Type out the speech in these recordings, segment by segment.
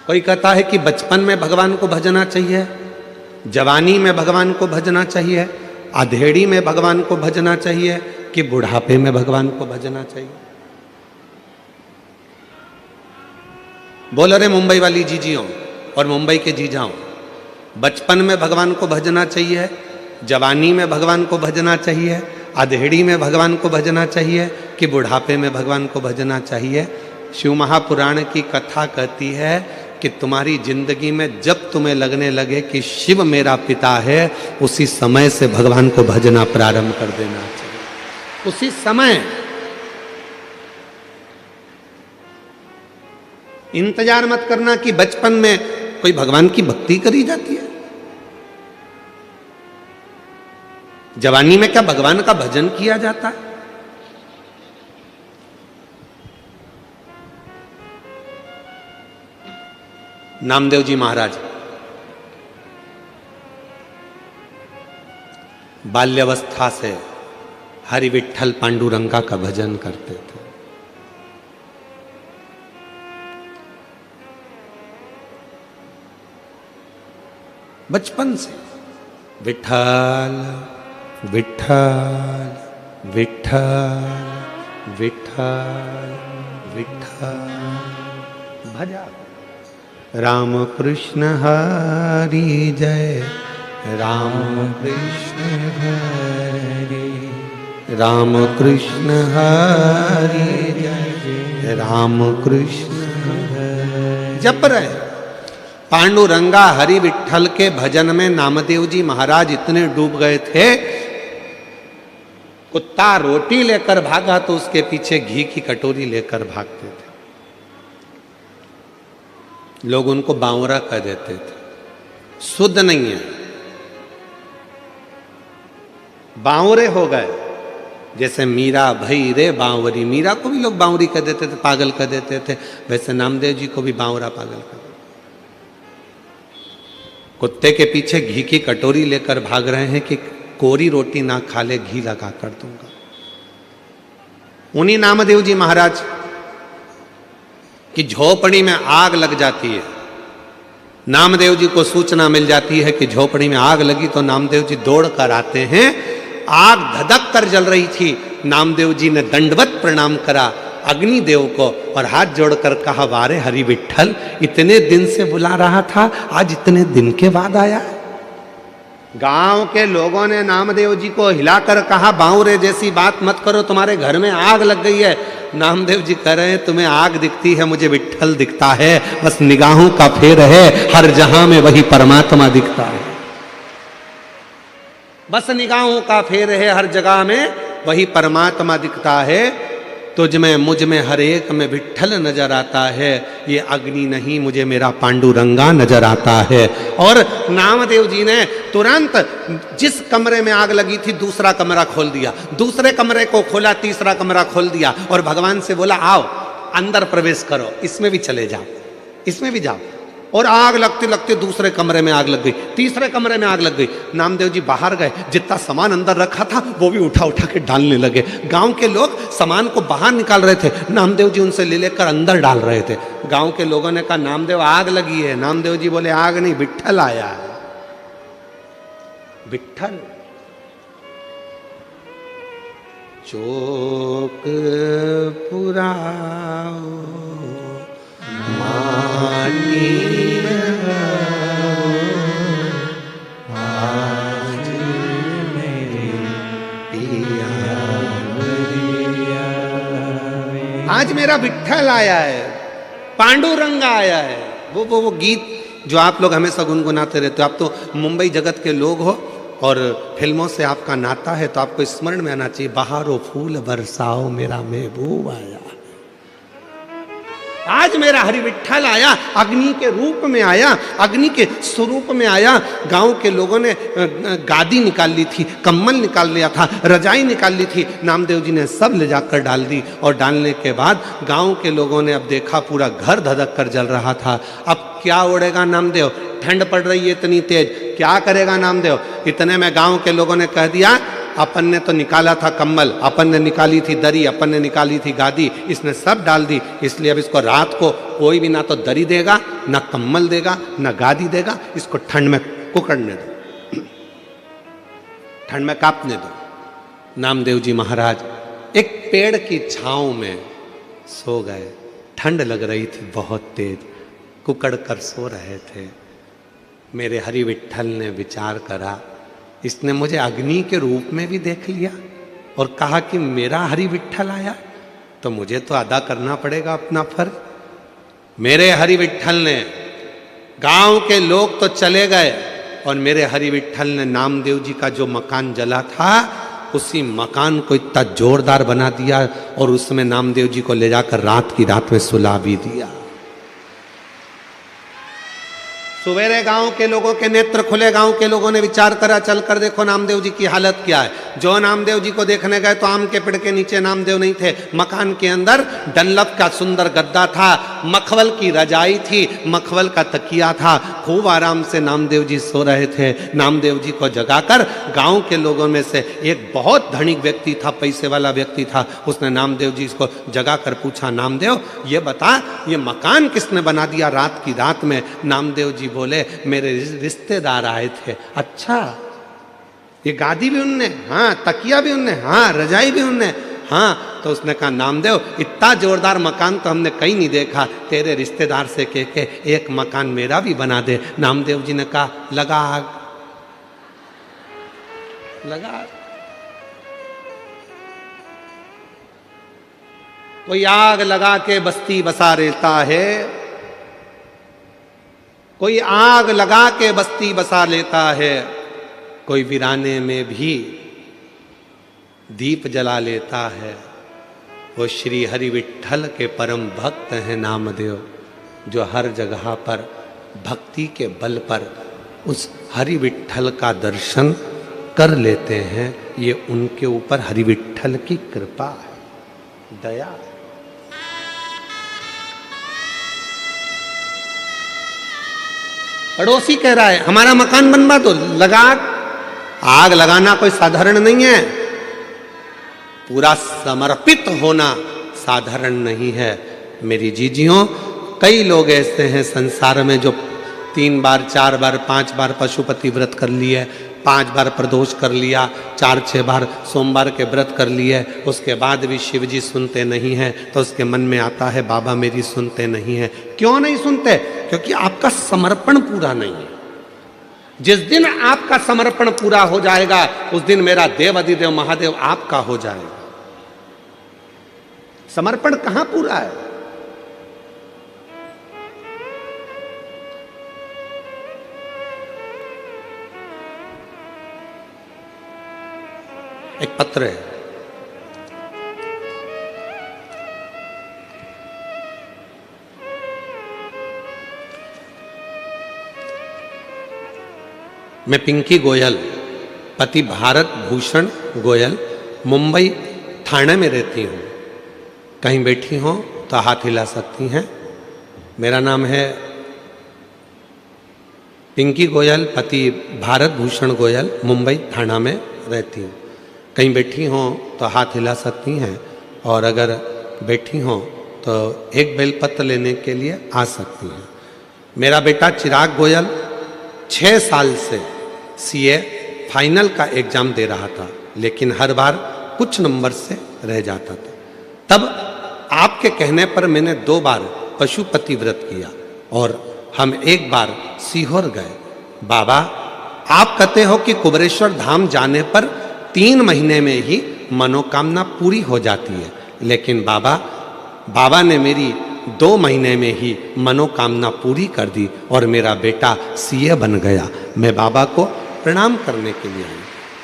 कोई कहता है कि बचपन में भगवान को भजना चाहिए, जवानी में भगवान को भजना चाहिए, अधेड़ी में भगवान को भजना चाहिए, कि बुढ़ापे में भगवान को भजना चाहिए। बोल रहे मुंबई वाली जीजियों और मुंबई के जीजाओं, बचपन में भगवान को भजना चाहिए, जवानी में भगवान को भजना चाहिए, अधेड़ी में भगवान को भजना चाहिए, कि बुढ़ापे में भगवान को भजना चाहिए। शिव महापुराण की कथा कहती है कि तुम्हारी जिंदगी में जब तुम्हें लगने लगे कि शिव मेरा पिता है, उसी समय से भगवान को भजना प्रारंभ कर देना चाहिए। उसी समय इंतजार मत करना कि बचपन में कोई भगवान की भक्ति करी जाती है। जवानी में क्या भगवान का भजन किया जाता है? नामदेव जी महाराज बाल्यावस्था से हरि विठ्ठल पांडुरंगा का भजन करते थे। बचपन से विठ्ठल विठ्ठल विठ्ठल विठ्ठल विठ्ठल भजा। राम कृष्ण हरि जय, राम कृष्ण हरि, राम कृष्ण हरि जय, राम कृष्ण हरि। जप रहे पांडुरंगा हरि विठ्ठल के भजन में नामदेव जी महाराज इतने डूब गए थे, कुत्ता रोटी लेकर भागा तो उसके पीछे घी की कटोरी लेकर भागते थे। लोग उनको बावरा कह देते थे, शुद्ध नहीं है, बावरे हो गए। जैसे मीरा भई रे बावरी, मीरा को भी लोग बावरी कह देते थे, पागल कह देते थे, वैसे नामदेव जी को भी बावरा पागल कह देते। कुत्ते के पीछे घी की कटोरी लेकर भाग रहे हैं कि कोरी रोटी ना खा ले, घी लगा कर दूंगा। उन्हीं नामदेव जी महाराज कि झोपड़ी में आग लग जाती है, नामदेव जी को सूचना मिल जाती है कि झोपड़ी में आग लगी, तो नामदेव जी दौड़ कर आते हैं। आग धधक कर जल रही थी, नामदेव जी ने दंडवत प्रणाम करा अग्निदेव को और हाथ जोड़कर कहा, वारे हरि विठ्ठल, इतने दिन से बुला रहा था, आज इतने दिन के बाद आया। गांव के लोगों ने नामदेव जी को हिलाकर कहा, बावरे जैसी बात मत करो, तुम्हारे घर में आग लग गई है। नामदेव जी कह रहे हैं, तुम्हें आग दिखती है, मुझे विठ्ठल दिखता है, बस निगाहों का फेर है, हर जहां में वही परमात्मा दिखता है। बस निगाहों का फेर है, हर जगह में वही परमात्मा दिखता है। तुझ में मुझ में हर एक में विठ्ठल नजर आता है, ये अग्नि नहीं मुझे मेरा पांडुरंगा नजर आता है। और नामदेव जी ने तुरंत जिस कमरे में आग लगी थी दूसरा कमरा खोल दिया, दूसरे कमरे को खोला, तीसरा कमरा खोल दिया और भगवान से बोला, आओ अंदर प्रवेश करो, इसमें भी चले जाओ, इसमें भी जाओ। और आग लगते लगते दूसरे कमरे में आग लग गई, तीसरे कमरे में आग लग गई। नामदेव जी बाहर गए, जितना सामान अंदर रखा था वो भी उठा उठा के डालने लगे। गांव के लोग सामान को बाहर निकाल रहे थे, नामदेव जी उनसे ले लेकर अंदर डाल रहे थे। गांव के लोगों ने कहा, नामदेव आग लगी है। नामदेव जी बोले, आग नहीं, विठ्ठल आया है, विठ्ठल। चौक पुराओ माटी आज मेरे पिया, आज मेरा विठ्ठल आया है, पांडुरंगा आया है। वो गीत जो आप लोग हमेशा गुनगुनाते रहते हो। आप तो मुंबई जगत के लोग हो और फिल्मों से आपका नाता है, तो आपको स्मरण में आना चाहिए, बहारो फूल बरसाओ मेरा महबूब आया। आज मेरा हरि विठ्ठल आया, अग्नि के रूप में आया, अग्नि के स्वरूप में आया। गांव के लोगों ने गादी निकाल ली थी, कम्बल निकाल लिया था, रजाई निकाल ली थी, नामदेव जी ने सब ले जाकर डाल दी। और डालने के बाद गांव के लोगों ने अब देखा पूरा घर धधक कर जल रहा था। अब क्या उड़ेगा नामदेव, ठंड पड़ रही है इतनी तेज, क्या करेगा नामदेव। इतने में गांव के लोगों ने कह दिया, अपन ने तो निकाला था कम्बल, अपन ने निकाली थी दरी, अपन ने निकाली थी गादी, इसने सब डाल दी। इसलिए अब इसको रात को कोई भी ना तो दरी देगा, ना कम्बल देगा, ना गादी देगा। इसको ठंड में कुकड़ने दो, ठंड में कांपने दो। नामदेव जी महाराज एक पेड़ की छांव में सो गए। ठंड लग रही थी बहुत तेज, कुकड़ कर सो रहे थे। मेरे हरि विट्ठल ने विचार करा, इसने मुझे अग्नि के रूप में भी देख लिया और कहा कि मेरा हरि विट्ठल आया, तो मुझे तो अदा करना पड़ेगा अपना फर्ज। मेरे हरि विट्ठल ने, गांव के लोग तो चले गए और मेरे हरि विट्ठल ने नामदेव जी का जो मकान जला था उसी मकान को इतना जोरदार बना दिया और उसमें नामदेव जी को ले जाकर रात की रात में सुला भी दिया। सवेरे गांव के लोगों के नेत्र खुले, गांव के लोगों ने विचार करा, चल कर देखो नामदेव जी की हालत क्या है। जो नामदेव जी को देखने गए तो आम के पेड़ के नीचे नामदेव नहीं थे, मकान के अंदर डनलप का सुंदर गद्दा था, मखवल की रजाई थी, मखवल का तकिया था, खूब आराम से नामदेव जी सो रहे थे। नामदेव जी को जगाकर गांव के लोगों में से एक बहुत धनिक व्यक्ति था, पैसे वाला व्यक्ति था, उसने नामदेव जी को जगाकर पूछा, नामदेव ये बता ये मकान किसने बना दिया रात की रात में? नामदेव जी बोले, मेरे रिश्तेदार आए थे। अच्छा, ये गादी भी उनने? हाँ। तकिया भी उनने? हाँ। रजाई भी उनने? हाँ। तो उसने कहा, नामदेव इतना जोरदार मकान तो हमने कहीं नहीं देखा, तेरे रिश्तेदार से कह के एक मकान मेरा भी बना दे। नामदेव जी ने कहा, लगा आग, लगा आग। कोई आग लगा के बस्ती बसा लेता है, कोई आग लगा के बस्ती बसा लेता है, कोई वीराने में भी दीप जला लेता है। वो श्री हरि विट्ठल के परम भक्त हैं नामदेव, जो हर जगह पर भक्ति के बल पर उस हरि विट्ठल का दर्शन कर लेते हैं। ये उनके ऊपर हरि विट्ठल की कृपा है, दया है। पड़ोसी कह रहा है हमारा मकान बनवा दो, लगा आग लगाना कोई साधारण नहीं है, पूरा समर्पित होना साधारण नहीं है। मेरी जीजियों, कई लोग ऐसे हैं संसार में जो 3 बार 4 बार 5 बार पशुपति व्रत कर लिए, 5 बार प्रदोष कर लिया, 4-6 बार सोमवार के व्रत कर लिए, उसके बाद भी शिव जी सुनते नहीं हैं। तो उसके मन में आता है बाबा मेरी सुनते नहीं है। क्यों नहीं सुनते? क्योंकि आपका समर्पण पूरा नहीं है। जिस दिन आपका समर्पण पूरा हो जाएगा उस दिन मेरा देव अधिदेव महादेव आपका हो जाएगा। समर्पण कहां पूरा है? एक पत्र है, मैं पिंकी गोयल, पति भारत भूषण गोयल, मुंबई थाने में रहती हूँ। कहीं बैठी हो तो हाथ हिला सकती हैं। मेरा नाम है पिंकी गोयल, पति भारत भूषण गोयल, मुंबई थाना में रहती हूँ। कहीं बैठी हो तो हाथ हिला सकती हैं, और अगर बैठी हो तो एक बेलपत्र लेने के लिए आ सकती हैं। मेरा बेटा चिराग गोयल 6 साल से सीए फाइनल का एग्जाम दे रहा था, लेकिन हर बार कुछ नंबर से रह जाता था। तब आपके कहने पर मैंने 2 बार पशुपति व्रत किया और हम एक बार सीहोर गए। बाबा, आप कहते हो कि कुबेरेश्वर धाम जाने पर 3 महीने में ही मनोकामना पूरी हो जाती है, लेकिन बाबा ने मेरी 2 महीने में ही मनोकामना पूरी कर दी और मेरा बेटा सीए बन गया। मैं बाबा को प्रणाम करने के लिए आई।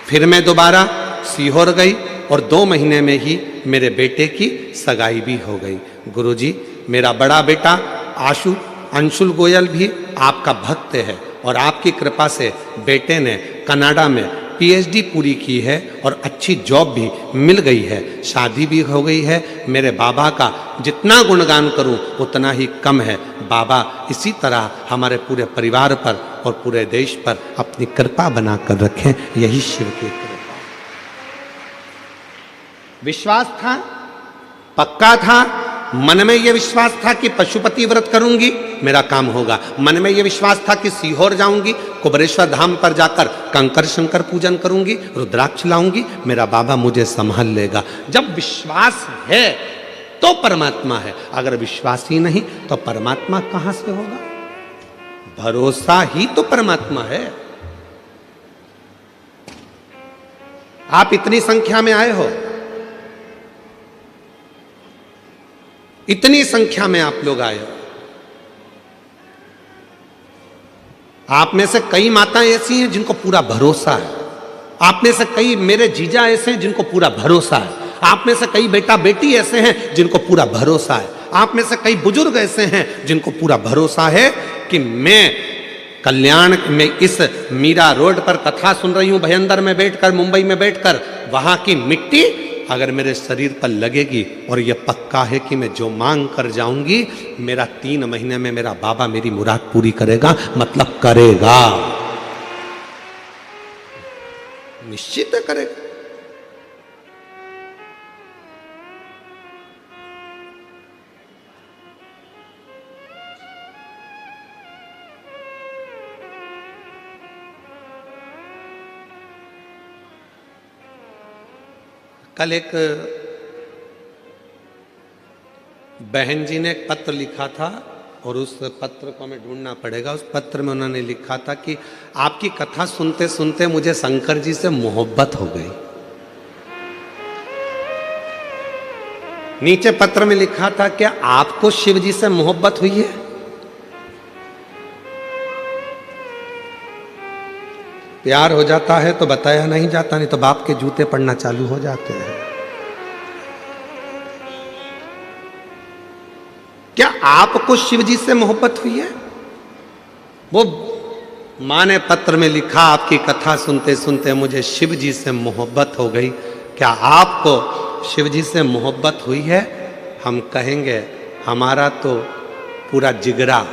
फिर मैं दोबारा सीहोर गई और 2 महीने में ही मेरे बेटे की सगाई भी हो गई। गुरुजी, मेरा बड़ा बेटा अंशुल गोयल भी आपका भक्त है और आपकी कृपा से बेटे ने कनाडा में पीएचडी पूरी की है और अच्छी जॉब भी मिल गई है, शादी भी हो गई है। मेरे बाबा का जितना गुणगान करूं उतना ही कम है। बाबा इसी तरह हमारे पूरे परिवार पर और पूरे देश पर अपनी कृपा बनाकर रखें, यही शिव की कृपा। विश्वास था, पक्का था। मन में यह विश्वास था कि पशुपति व्रत करूंगी, मेरा काम होगा। मन में यह विश्वास था कि सीहोर जाऊंगी, कुबरेश्वर धाम पर जाकर कंकर शंकर पूजन करूंगी, रुद्राक्ष लाऊंगी, मेरा बाबा मुझे संभाल लेगा। जब विश्वास है तो परमात्मा है, अगर विश्वास ही नहीं तो परमात्मा कहां से होगा? भरोसा ही तो परमात्मा है। आप इतनी संख्या में आए हो, इतनी संख्या में आप लोग आए हो। आप में से कई माताएं ऐसी हैं जिनको पूरा भरोसा है। आप में से कई मेरे जीजा ऐसे हैं जिनको पूरा भरोसा है। आप में से कई बेटा बेटी ऐसे हैं जिनको पूरा भरोसा है। आप में से कई बुजुर्ग ऐसे हैं जिनको पूरा भरोसा है कि मैं कल्याण में इस मीरा रोड पर कथा सुन रही हूं, भयंदर में बैठकर, मुंबई में बैठकर, वहां की मिट्टी अगर मेरे शरीर पर लगेगी और यह पक्का है कि मैं जो मांग कर जाऊंगी, मेरा 3 महीने में मेरा बाबा मेरी मुराद पूरी करेगा, मतलब करेगा, निश्चित है करेगा। कल एक बहन जी ने एक पत्र लिखा था और उस पत्र को हमें ढूंढना पड़ेगा। उस पत्र में उन्होंने लिखा था कि आपकी कथा सुनते सुनते मुझे शंकर जी से मोहब्बत हो गई। नीचे पत्र में लिखा था, क्या आपको शिव जी से मोहब्बत हुई है? प्यार हो जाता है तो बताया नहीं जाता, नहीं तो बाप के जूते पड़ना चालू हो जाते हैं। क्या आपको शिव जी से मोहब्बत हुई है? वो मां ने पत्र में लिखा, आपकी कथा सुनते सुनते मुझे शिव जी से मोहब्बत हो गई। क्या आपको शिव जी से मोहब्बत हुई है? हम कहेंगे हमारा तो पूरा जिगरा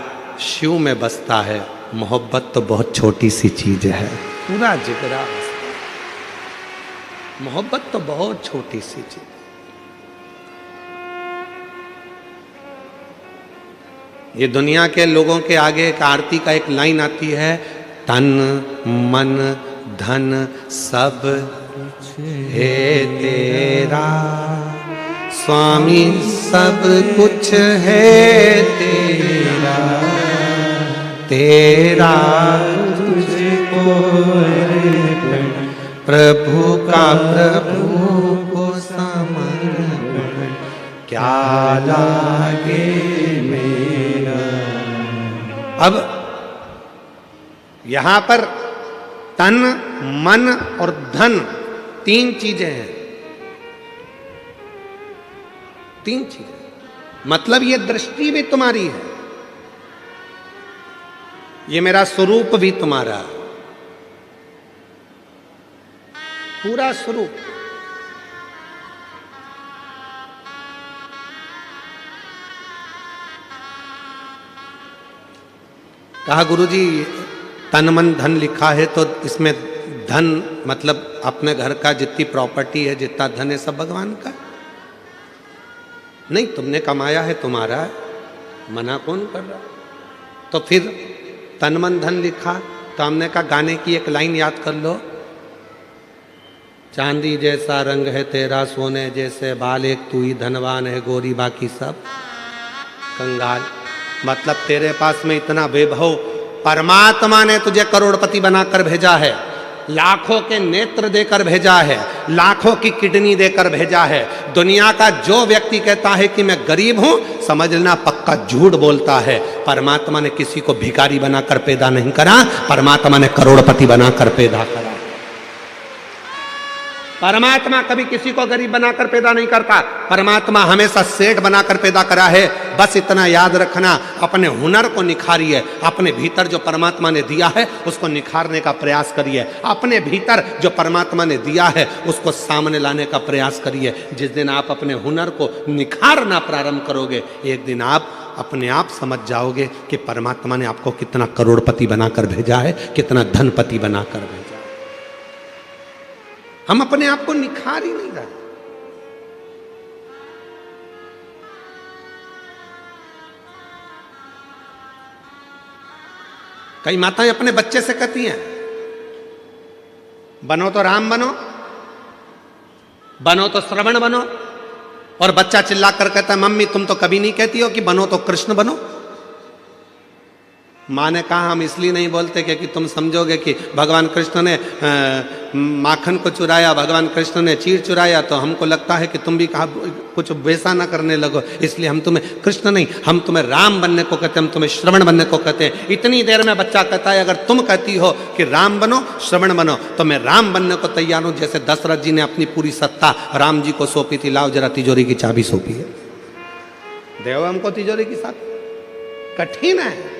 शिव में बसता है, मोहब्बत तो बहुत छोटी सी चीज है। पूरा जिगरा, मोहब्बत तो बहुत छोटी सी चीज। ये दुनिया के लोगों के आगे एक आरती का एक लाइन आती है, तन मन धन सब है तेरा, स्वामी सब कुछ है तेरा, तेरा तुझको प्रभु का प्रभु को समर्पण, क्या लागे मेरा। अब यहां पर तन मन और धन 3 चीजें हैं। 3 चीजें मतलब ये दृष्टि भी तुम्हारी है, ये मेरा स्वरूप भी तुम्हारा, पूरा स्वरूप। कहा गुरुजी तन मन धन लिखा है तो इसमें धन मतलब अपने घर का जितनी प्रॉपर्टी है, जितना धन है सब भगवान का? नहीं, तुमने कमाया है, तुम्हारा है, मना कौन कर रहा? तो फिर तन मन धन लिखा तो हमने कहा गाने की एक लाइन याद कर लो, चांदी जैसा रंग है तेरा, सोने जैसे बाल, एक तू ही धनवान है गोरी, बाकी सब कंगाल। मतलब तेरे पास में इतना वैभव, परमात्मा ने तुझे करोड़पति बनाकर भेजा है, लाखों के नेत्र देकर भेजा है, लाखों की किडनी देकर भेजा है। दुनिया का जो व्यक्ति कहता है कि मैं गरीब हूं, समझ लेना पक्का झूठ बोलता है। परमात्मा ने किसी को भिखारी बनाकर पैदा नहीं करा, परमात्मा ने करोड़पति बनाकर पैदा करा। परमात्मा कभी किसी को गरीब बनाकर पैदा नहीं करता, परमात्मा हमेशा सेठ बनाकर पैदा करा है। बस इतना याद रखना, अपने हुनर को निखारिए, अपने भीतर जो परमात्मा ने दिया है उसको निखारने का प्रयास करिए, अपने भीतर जो परमात्मा ने दिया है उसको सामने लाने का प्रयास करिए। जिस दिन आप अपने हुनर को निखारना प्रारंभ करोगे, एक दिन आप अपने आप समझ जाओगे कि परमात्मा ने आपको कितना करोड़पति बनाकर भेजा है, कितना धनपति बनाकर भेजा। हम अपने आप को निखार ही नहीं रहे। कई माताएं अपने बच्चे से कहती हैं, बनो तो राम बनो, बनो तो श्रवण बनो, और बच्चा चिल्ला कर कहता है मम्मी तुम तो कभी नहीं कहती हो कि बनो तो कृष्ण बनो। माँ ने कहा हम इसलिए नहीं बोलते क्योंकि तुम समझोगे कि भगवान कृष्ण ने माखन को चुराया, भगवान कृष्ण ने चीर चुराया, तो हमको लगता है कि तुम भी कहा कुछ वैसा ना करने लगो, इसलिए हम तुम्हें कृष्ण नहीं, हम तुम्हें राम बनने को कहते हैं, हम तुम्हें श्रवण बनने को कहते हैं। इतनी देर में बच्चा कहता है अगर तुम कहती हो कि राम बनो श्रवण बनो तो मैं राम बनने को तैयार हूं, जैसे दशरथ जी ने अपनी पूरी सत्ता राम जी को सौंपी थी। लाओ जरा तिजोरी की चाबी सौंपी है, देव हमको तिजोरी की चाबी। कठिन है,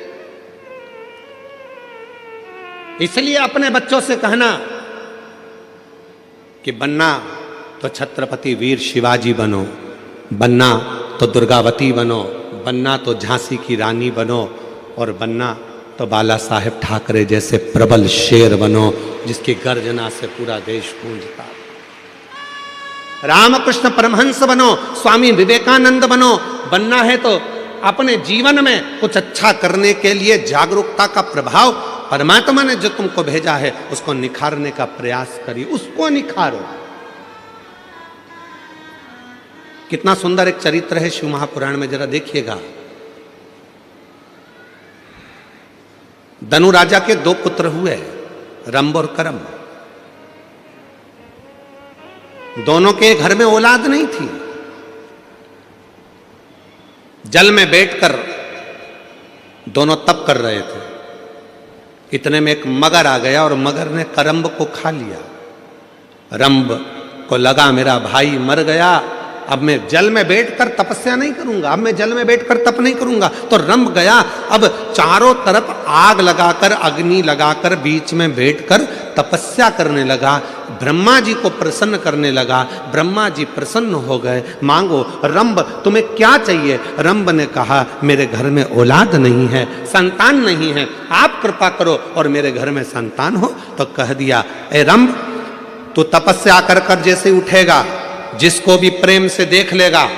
इसलिए अपने बच्चों से कहना कि बनना तो छत्रपति वीर शिवाजी बनो, बनना तो दुर्गावती बनो, बनना तो झांसी की रानी बनो, और बनना तो बाला साहेब ठाकरे जैसे प्रबल शेर बनो जिसकी गर्जना से पूरा देश गूंजता। रामकृष्ण परमहंस बनो, स्वामी विवेकानंद बनो। बनना है तो अपने जीवन में कुछ अच्छा करने के लिए जागरूकता का प्रभाव परमात्मा ने जो तुमको भेजा है उसको निखारने का प्रयास करिए, उसको निखारो। कितना सुंदर एक चरित्र है शिव महापुराण में, जरा देखिएगा। धनु राजा के दो पुत्र हुए, रंभ और करम। दोनों के घर में औलाद नहीं थी। जल में बैठकर दोनों तप कर रहे थे, इतने में एक मगर आ गया और मगर ने करम्ब को खा लिया। रंभ को लगा मेरा भाई मर गया, अब मैं जल में बैठकर तपस्या नहीं करूंगा, अब मैं जल में बैठकर तप नहीं करूंगा। तो रंभ गया, अब चारों तरफ आग लगाकर, अग्नि लगाकर बीच में बैठकर तपस्या करने लगा, ब्रह्मा जी को प्रसन्न करने लगा। ब्रह्मा जी प्रसन्न हो गए, मांगो रंभ तुम्हें क्या चाहिए। रंभ ने कहा मेरे घर में औलाद नहीं है, संतान नहीं है, आप कृपा करो और मेरे घर में संतान हो। तो कह दिया ए रंभ, तू तपस्या कर कर जैसे उठेगा, जिसको भी प्रेम से देख लेगा,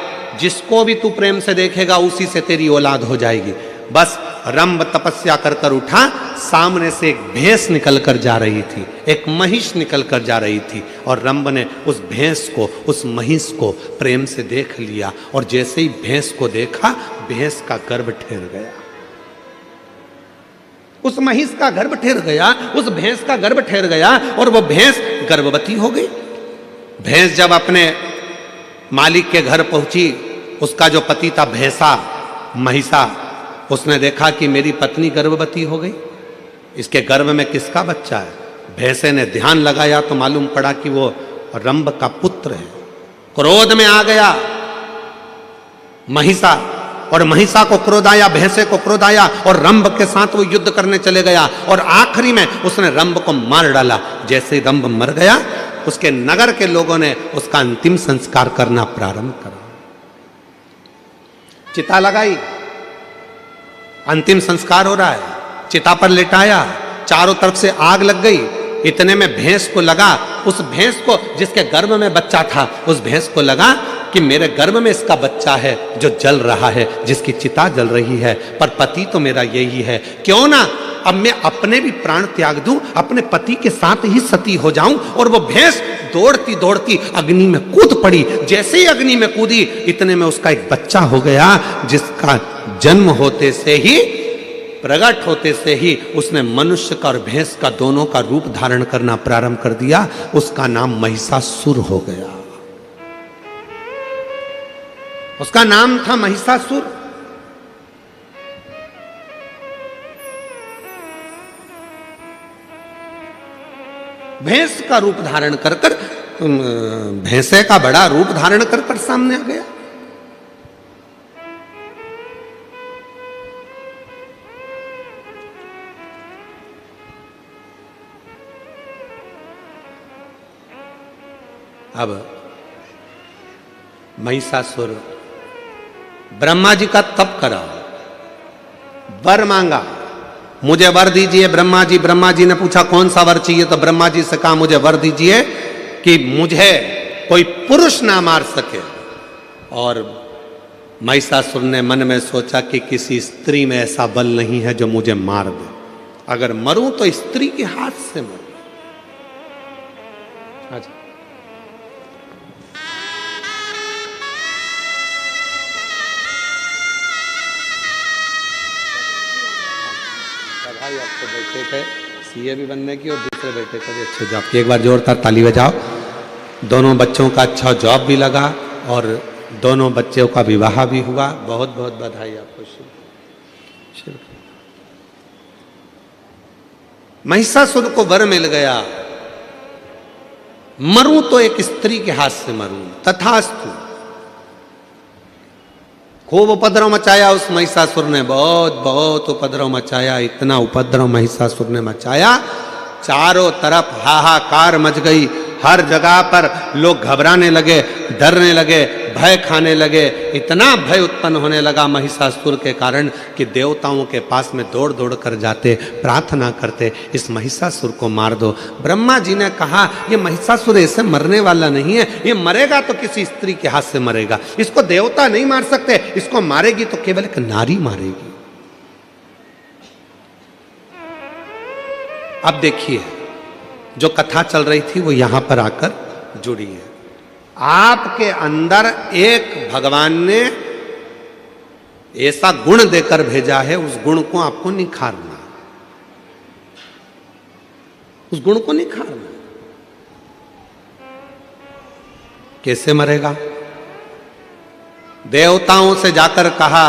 जिसको भी तू प्रेम से देखेगा उसी से तेरी औलाद हो जाएगी। बस रंभ तपस्या कर कर उठा, सामने से एक भैंस निकल कर जा रही थी, एक महिष निकल कर जा रही थी, और रंभ ने उस भैंस को, उस महिष को प्रेम से देख लिया, और जैसे ही भैंस को देखा भैंस का गर्भ ठहर गया, उस महिष का गर्भ ठहर गया, उस भैंस का गर्भ ठहर गया, और वो भैंस गर्भवती हो गई। भैंस जब अपने मालिक के घर पहुंची, उसका जो पति था भैंसा, महिषा, उसने देखा कि मेरी पत्नी गर्भवती हो गई, इसके गर्भ में किसका बच्चा है। भैंसे ने ध्यान लगाया तो मालूम पड़ा कि वो रंभ का पुत्र है। क्रोध में आ गया महिषा, और महिषा को क्रोध आया, भैंसे को क्रोध आया, और रंभ के साथ वो युद्ध करने चले गया, और आखिरी में उसने रंभ को मार डाला। जैसे ही रंभ मर गया, उसके नगर के लोगों ने उसका अंतिम संस्कार करना प्रारंभ करा। चिता लगाई, अंतिम संस्कार हो रहा है, चिता पर लेटाया, चारों तरफ से आग लग गई। इतने में भैंस को लगा, उस भैंस को जिसके गर्भ में बच्चा था, उस भैंस को लगा कि मेरे गर्भ में इसका बच्चा है जो जल रहा है, जिसकी चिता जल रही है, पर पति तो मेरा यही है, क्यों ना अब मैं अपने भी प्राण त्याग दूं, अपने पति के साथ ही सती हो जाऊं। और वो भैंस दौड़ती दौड़ती अग्नि में कूद पड़ी। जैसे ही अग्नि में कूदी, इतने में उसका एक बच्चा हो गया, जिसका जन्म होते से ही, प्रकट होते से ही उसने मनुष्य का और भैंस का दोनों का रूप धारण करना प्रारंभ कर दिया। उसका नाम महिषासुर हो गया, उसका नाम था महिषासुर। भैंस का रूप धारण कर कर, भैंसे का बड़ा रूप धारण कर कर सामने आ गया। अब महिषासुर ब्रह्मा जी का तप करा, वर मांगा, मुझे वर दीजिए ब्रह्मा जी। ब्रह्मा जी ने पूछा कौन सा वर चाहिए, तो ब्रह्मा जी से कहा मुझे वर दीजिए कि मुझे कोई पुरुष ना मार सके। और महिषासुर ने मन में सोचा कि किसी स्त्री में ऐसा बल नहीं है जो मुझे मार दे, अगर मरूं तो स्त्री के हाथ से मरूं। अच्छा, भाई आपको बेटे थे सीए भी बनने की और दूसरे बेटे को भी अच्छे जॉब की, एक बार जोरदार ताली बजाओ। दोनों बच्चों का अच्छा जॉब भी लगा और दोनों बच्चों का विवाह भी हुआ। बहुत बहुत बधाई आपको। महिषासुर को वर मिल गया, मरूं तो एक स्त्री के हाथ से मरूं, तथास्तु। खूब उपद्रव मचाया उस महिषासुर ने, बहुत बहुत उपद्रव मचाया। इतना उपद्रव महिषासुर ने मचाया, चारों तरफ हाहाकार मच गई। हर जगह पर लोग घबराने लगे, डरने लगे, भय खाने लगे। इतना भय उत्पन्न होने लगा महिषासुर के कारण कि देवताओं के पास में दौड़ दौड़ कर जाते, प्रार्थना करते, इस महिषासुर को मार दो। ब्रह्मा जी ने कहा ये महिषासुर ऐसे मरने वाला नहीं है, ये मरेगा तो किसी स्त्री के हाथ से मरेगा। इसको देवता नहीं मार सकते, इसको मारेगी तो केवल एक नारी मारेगी। अब देखिए, जो कथा चल रही थी वो यहां पर आकर जुड़ी है। आपके अंदर एक भगवान ने ऐसा गुण देकर भेजा है, उस गुण को आपको निखारना, उस गुण को निखारना। कैसे मरेगा? देवताओं से जाकर कहा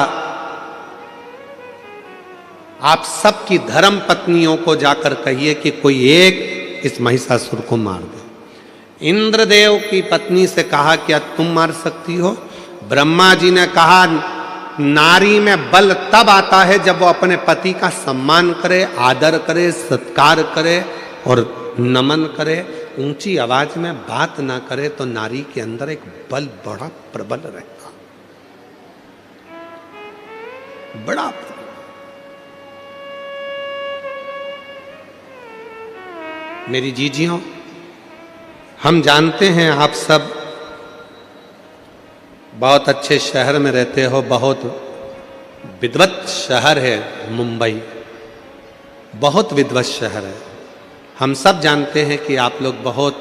आप सबकी धर्म पत्नियों को जाकर कहिए कि कोई एक इस महिषासुर को मार दे। इंद्रदेव की पत्नी से कहा क्या तुम मार सकती हो? ब्रह्मा जी ने कहा नारी में बल तब आता है जब वो अपने पति का सम्मान करे, आदर करे, सत्कार करे और नमन करे। ऊंची आवाज में बात ना करे तो नारी के अंदर एक बल बड़ा प्रबल रहेगा, बड़ा प्रबल। मेरी जीजियों, हम जानते हैं आप सब बहुत अच्छे शहर में रहते हो, बहुत विद्वत शहर है मुंबई, बहुत विद्वत शहर है। हम सब जानते हैं कि आप लोग बहुत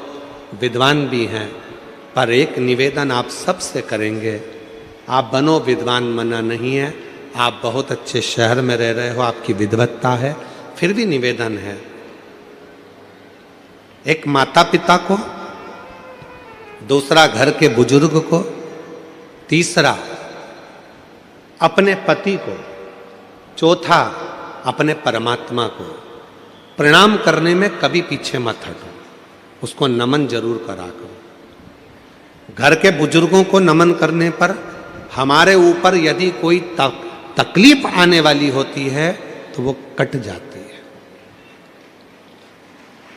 विद्वान भी हैं, पर एक निवेदन आप सब से करेंगे, आप बनो विद्वान, मना नहीं है। आप बहुत अच्छे शहर में रह रहे हो, आपकी विद्वत्ता है, फिर भी निवेदन है, एक माता पिता को, दूसरा घर के बुजुर्ग को, तीसरा अपने पति को, चौथा अपने परमात्मा को प्रणाम करने में कभी पीछे मत हटो, उसको नमन जरूर करा करो। घर के बुजुर्गों को नमन करने पर हमारे ऊपर यदि कोई तकलीफ आने वाली होती है तो वो कट जाती है,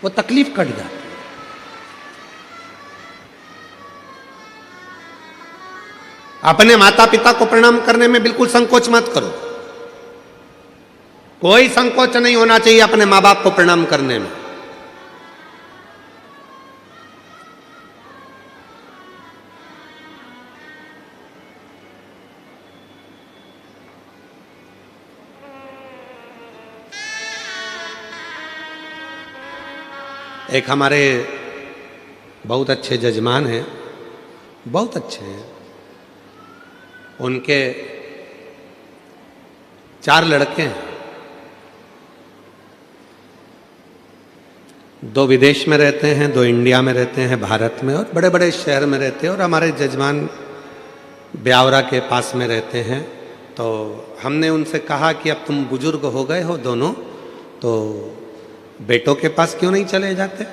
वो तकलीफ कट जाती है। अपने माता पिता को प्रणाम करने में बिल्कुल संकोच मत करो, कोई संकोच नहीं होना चाहिए अपने माँ बाप को प्रणाम करने में। एक हमारे बहुत अच्छे जजमान हैं, बहुत अच्छे हैं, उनके 4 लड़के हैं, 2 विदेश में रहते हैं, 2 इंडिया में रहते हैं, भारत में, और बड़े बड़े शहर में रहते हैं। और हमारे जजमान ब्यावरा के पास में रहते हैं। तो हमने उनसे कहा कि अब तुम बुजुर्ग हो गए हो दोनों, तो बेटों के पास क्यों नहीं चले जाते?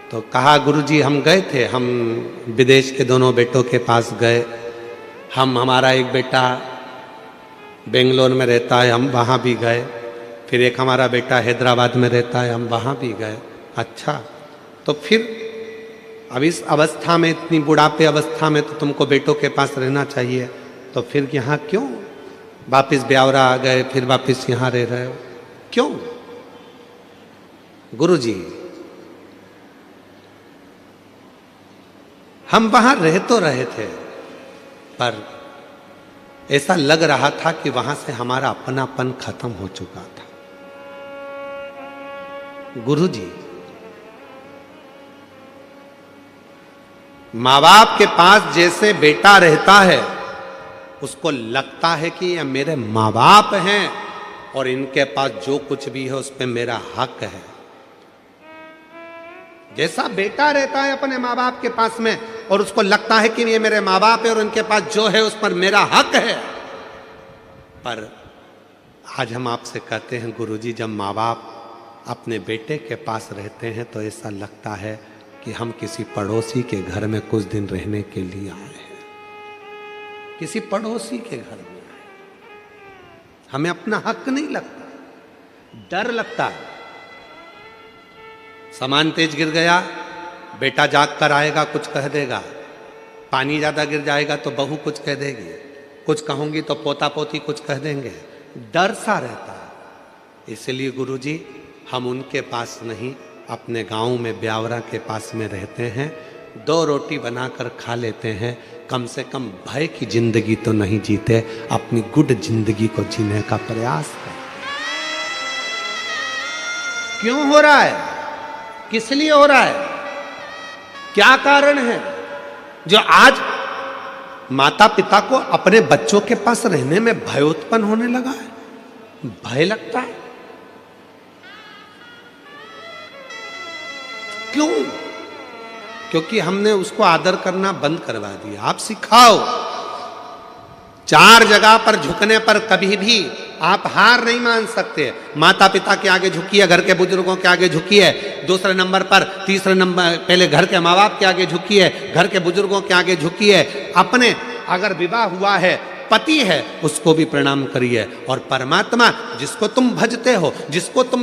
तो कहा गुरुजी हम गए थे, हम विदेश के दोनों बेटों के पास गए। हमारा एक बेटा बेंगलोर में रहता है, हम वहाँ भी गए। फिर एक हमारा बेटा हैदराबाद में रहता है, हम वहाँ भी गए। अच्छा, तो फिर अब इस अवस्था में, इतनी बुढ़ापे अवस्था में तो तुमको बेटों के पास रहना चाहिए, तो फिर यहाँ क्यों वापस ब्यावरा आ गए, फिर वापस यहाँ रह रहे हो क्यों? गुरुजी हम वहां रह तो रहे थे, पर ऐसा लग रहा था कि वहां से हमारा अपनापन खत्म हो चुका था। गुरु जी, माँ बाप के पास जैसे बेटा रहता है उसको लगता है कि ये मेरे माँ बाप हैं और इनके पास जो कुछ भी है उस पर मेरा हक है। जैसा बेटा रहता है अपने माँ बाप के पास में और उसको लगता है कि ये मेरे माँ बाप है और उनके पास जो है उस पर मेरा हक है। पर आज हम आपसे कहते हैं गुरुजी, जब माँ बाप अपने बेटे के पास रहते हैं तो ऐसा लगता है कि हम किसी पड़ोसी के घर में कुछ दिन रहने के लिए आए हैं, किसी पड़ोसी के घर में आए। हमें अपना हक नहीं लगता, डर लगता है। सामान तेज गिर गया, बेटा जाग कर आएगा कुछ कह देगा, पानी ज्यादा गिर जाएगा तो बहू कुछ कह देगी, कुछ कहूंगी तो पोता पोती कुछ कह देंगे, डर सा रहता है। इसलिए गुरुजी, हम उनके पास नहीं, अपने गांव में ब्यावरा के पास में रहते हैं, 2 रोटी बनाकर खा लेते हैं, कम से कम भय की जिंदगी तो नहीं जीते, अपनी गुड जिंदगी को जीने का प्रयास करते। क्यों हो रहा है, किस लिए हो रहा है, क्या कारण है जो आज माता पिता को अपने बच्चों के पास रहने में भय उत्पन्न होने लगा है? भय लगता है क्यों? क्योंकि हमने उसको आदर करना बंद करवा दिया। आप सिखाओ, 4 जगह पर झुकने पर कभी भी आप हार नहीं मान सकते। माता पिता के आगे झुकिए, घर के बुजुर्गों के आगे झुकिए, दूसरे नंबर पर, तीसरे नंबर पहले घर के माँ बाप के आगे झुकिए, घर के बुजुर्गों के आगे झुकिए, अपने अगर विवाह हुआ है, पति है, उसको भी प्रणाम करिए। और परमात्मा जिसको तुम भजते हो, जिसको तुम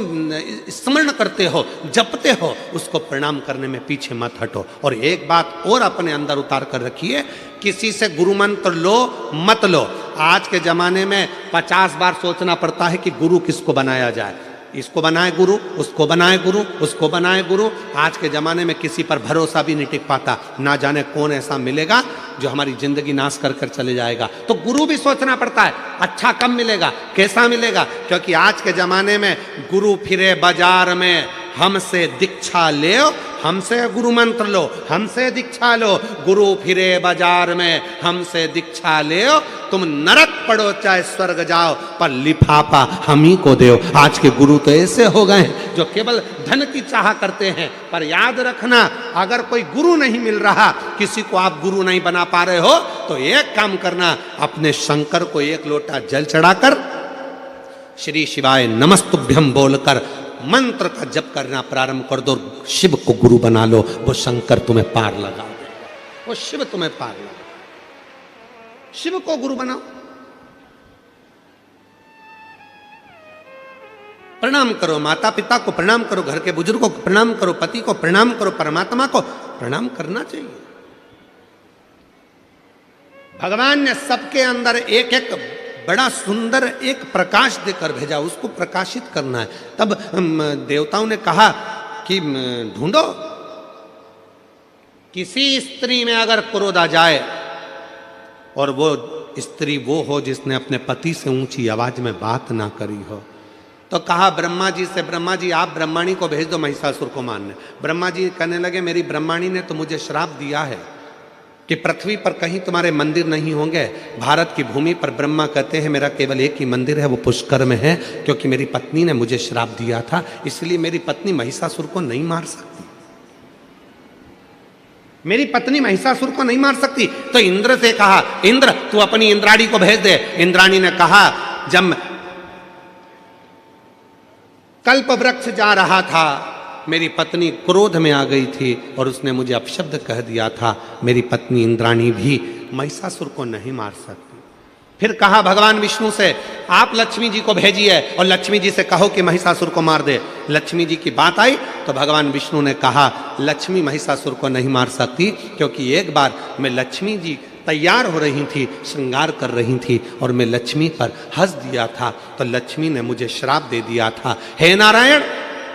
स्मरण करते हो, जपते हो, उसको प्रणाम करने में पीछे मत हटो। और एक बात और अपने अंदर उतार कर रखिए, किसी से गुरु मंत्र लो मत लो। आज के जमाने में 50 बार सोचना पड़ता है कि गुरु किसको बनाया जाए, इसको बनाए गुरु, उसको बनाए गुरु, उसको बनाए गुरु। आज के जमाने में किसी पर भरोसा भी नहीं टिक पाता, ना जाने कौन ऐसा मिलेगा जो हमारी जिंदगी नाश कर कर चले जाएगा। तो गुरु भी सोचना पड़ता है, अच्छा कब मिलेगा, कैसा मिलेगा, क्योंकि आज के जमाने में गुरु फिरे बाजार में, हमसे दीक्षा ले, हमसे गुरु मंत्र लो, हमसे दीक्षा लो, गुरु फिरे बाजार में, हमसे दीक्षा ले, तुम नरक पड़ो चाहे स्वर्ग जाओ, पर लिफाफा हम ही को दो। आज के गुरु तो ऐसे हो गए हैं जो केवल धन की चाह करते हैं। पर याद रखना, अगर कोई गुरु नहीं मिल रहा, किसी को आप गुरु नहीं बना पा रहे हो, तो एक काम करना, अपने शंकर को 1 लोटा जल चढ़ाकर श्री शिवाय नमस्तुभ्यम बोलकर मंत्र का जप करना प्रारंभ कर दो। शिव को गुरु बना लो, वो शंकर तुम्हें पार लगा देगा, वो शिव तुम्हें पार लगा। शिव को गुरु बनाओ, प्रणाम करो, माता पिता को प्रणाम करो, घर के बुजुर्गों को प्रणाम करो, पति को प्रणाम करो, परमात्मा को प्रणाम करना चाहिए। भगवान ने सबके अंदर एक एक बड़ा सुंदर एक प्रकाश देकर भेजा, उसको प्रकाशित करना है। तब देवताओं ने कहा कि ढूंढो, किसी स्त्री में अगर क्रोध आ जाए और वो स्त्री वो हो जिसने अपने पति से ऊंची आवाज में बात ना करी हो, तो कहा ब्रह्मा जी से, ब्रह्मा जी आप ब्रह्माणी को भेज दो महिषासुर को मारने। ब्रह्मा जी कहने लगे, मेरी ब्रह्माणी ने तो मुझे श्राप दिया है कि पृथ्वी पर कहीं तुम्हारे मंदिर नहीं होंगे। भारत की भूमि पर ब्रह्मा कहते हैं मेरा केवल एक ही मंदिर है, वो पुष्कर में है, क्योंकि मेरी पत्नी ने मुझे श्राप दिया था, इसलिए मेरी पत्नी महिषासुर को नहीं मार सकती, मेरी पत्नी महिषासुर को नहीं मार सकती। तो इंद्र से कहा, इंद्र तू अपनी इंद्राणी को भेज दे। इंद्राणी ने कहा, जब कल्प वृक्ष जा रहा था, मेरी पत्नी क्रोध में आ गई थी और उसने मुझे अपशब्द कह दिया था, मेरी पत्नी इंद्राणी भी महिषासुर को नहीं मार सकती। फिर कहा भगवान विष्णु से, आप लक्ष्मी जी को भेजिए और लक्ष्मी जी से कहो कि महिषासुर को मार दे। लक्ष्मी जी की बात आई तो भगवान विष्णु ने कहा, लक्ष्मी महिषासुर को नहीं मार सकती, क्योंकि एक बार मैं लक्ष्मी जी तैयार हो रही थी, श्रृंगार कर रही थी और मैं लक्ष्मी पर हंस दिया था, तो लक्ष्मी ने मुझे श्राप दे दिया था। हे नारायण,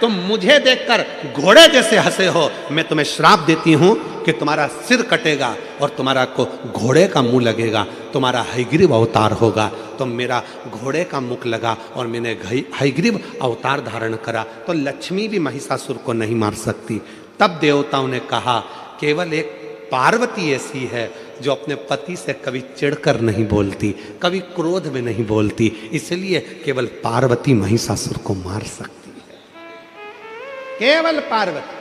तुम मुझे देखकर घोड़े जैसे हंसे हो, मैं तुम्हें श्राप देती हूं कि तुम्हारा सिर कटेगा और तुम्हारा को घोड़े का मुंह लगेगा, तुम्हारा हयग्रीव अवतार होगा। तो मेरा घोड़े का मुख लगा और मैंने हयग्रीव अवतार धारण करा, तो लक्ष्मी भी महिषासुर को नहीं मार सकती। तब देवताओं ने कहा केवल एक पार्वती ऐसी है जो अपने पति से कभी चिढ़कर नहीं बोलती, कभी क्रोध में नहीं बोलती, इसलिए केवल पार्वती महिषासुर को मार सकती है। केवल पार्वती,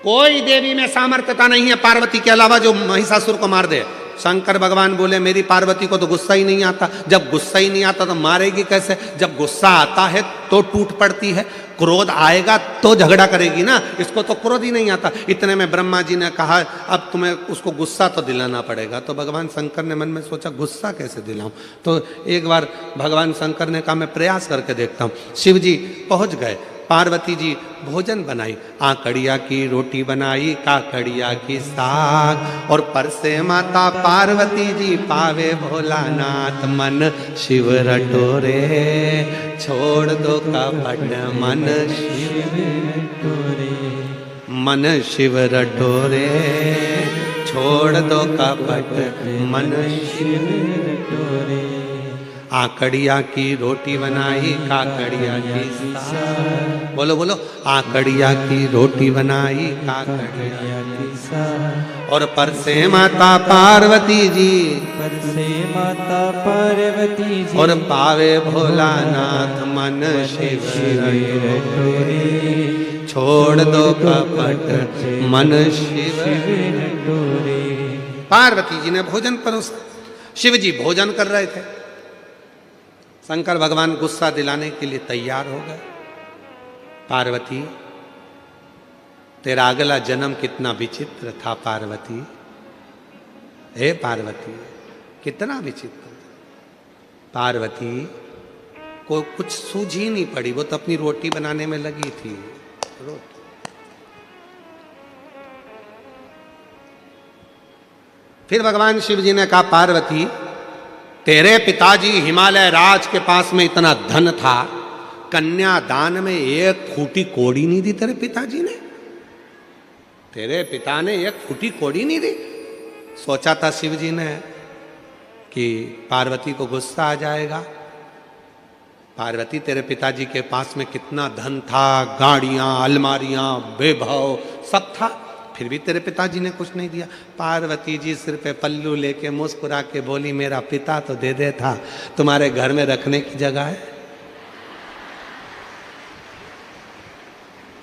कोई देवी में सामर्थ्यता नहीं है पार्वती के अलावा जो महिषासुर को मार दे। शंकर भगवान बोले मेरी पार्वती को तो गुस्सा ही नहीं आता, जब गुस्सा ही नहीं आता तो मारेगी कैसे? जब गुस्सा आता है तो टूट पड़ती है, क्रोध आएगा तो झगड़ा करेगी ना, इसको तो क्रोध ही नहीं आता। इतने में ब्रह्मा जी ने कहा अब तुम्हें उसको गुस्सा तो दिलाना पड़ेगा। तो भगवान शंकर ने मन में सोचा गुस्सा कैसे दिलाऊं? तो एक बार भगवान शंकर ने कहा मैं प्रयास करके देखता हूं। शिव जी पहुंच गए, पार्वती जी भोजन बनाई, आकड़िया की रोटी बनाई, काकड़िया की साग, और परसे माता पार्वती जी पावे भोलानाथ, मन शिव रटोरे छोड़ दो कपट मन शिव रटोरे, मन शिव रटोरे छोड़ दो कपट मन शिव रटोरे। आकड़िया की रोटी बनाई, काकड़िया की साग, बोलो बोलो, आकड़िया की रोटी बनाई, काकड़िया की साग, और परसे माता पार्वती जी, परसे माता पार्वती जी, और पावे भोलानाथ मन शिव रटोरे छोड़ दो कपट मन शिव रटोरे। पार्वती जी ने भोजन परोसा, शिव जी भोजन कर रहे थे। शंकर भगवान गुस्सा दिलाने के लिए तैयार हो गए। पार्वती तेरा अगला जन्म कितना विचित्र था पार्वती, हे पार्वती कितना विचित्र। पार्वती को कुछ सूझ ही नहीं पड़ी, वो तो अपनी रोटी बनाने में लगी थी। रोटी फिर भगवान शिव जी ने कहा पार्वती तेरे पिताजी हिमालय राज के पास में इतना धन था, कन्यादान में एक फूटी कोड़ी नहीं दी तेरे पिताजी ने, तेरे पिता ने एक फूटी कोड़ी नहीं दी। सोचा था शिव जी ने कि पार्वती को गुस्सा आ जाएगा। पार्वती तेरे पिताजी के पास में कितना धन था, गाड़ियां अलमारियां वैभव सब था, फिर भी तेरे पिताजी ने कुछ नहीं दिया। पार्वती जी सिर पे पल्लू लेके मुस्कुरा के बोली मेरा पिता तो दे दे था, तुम्हारे घर में रखने की जगह है?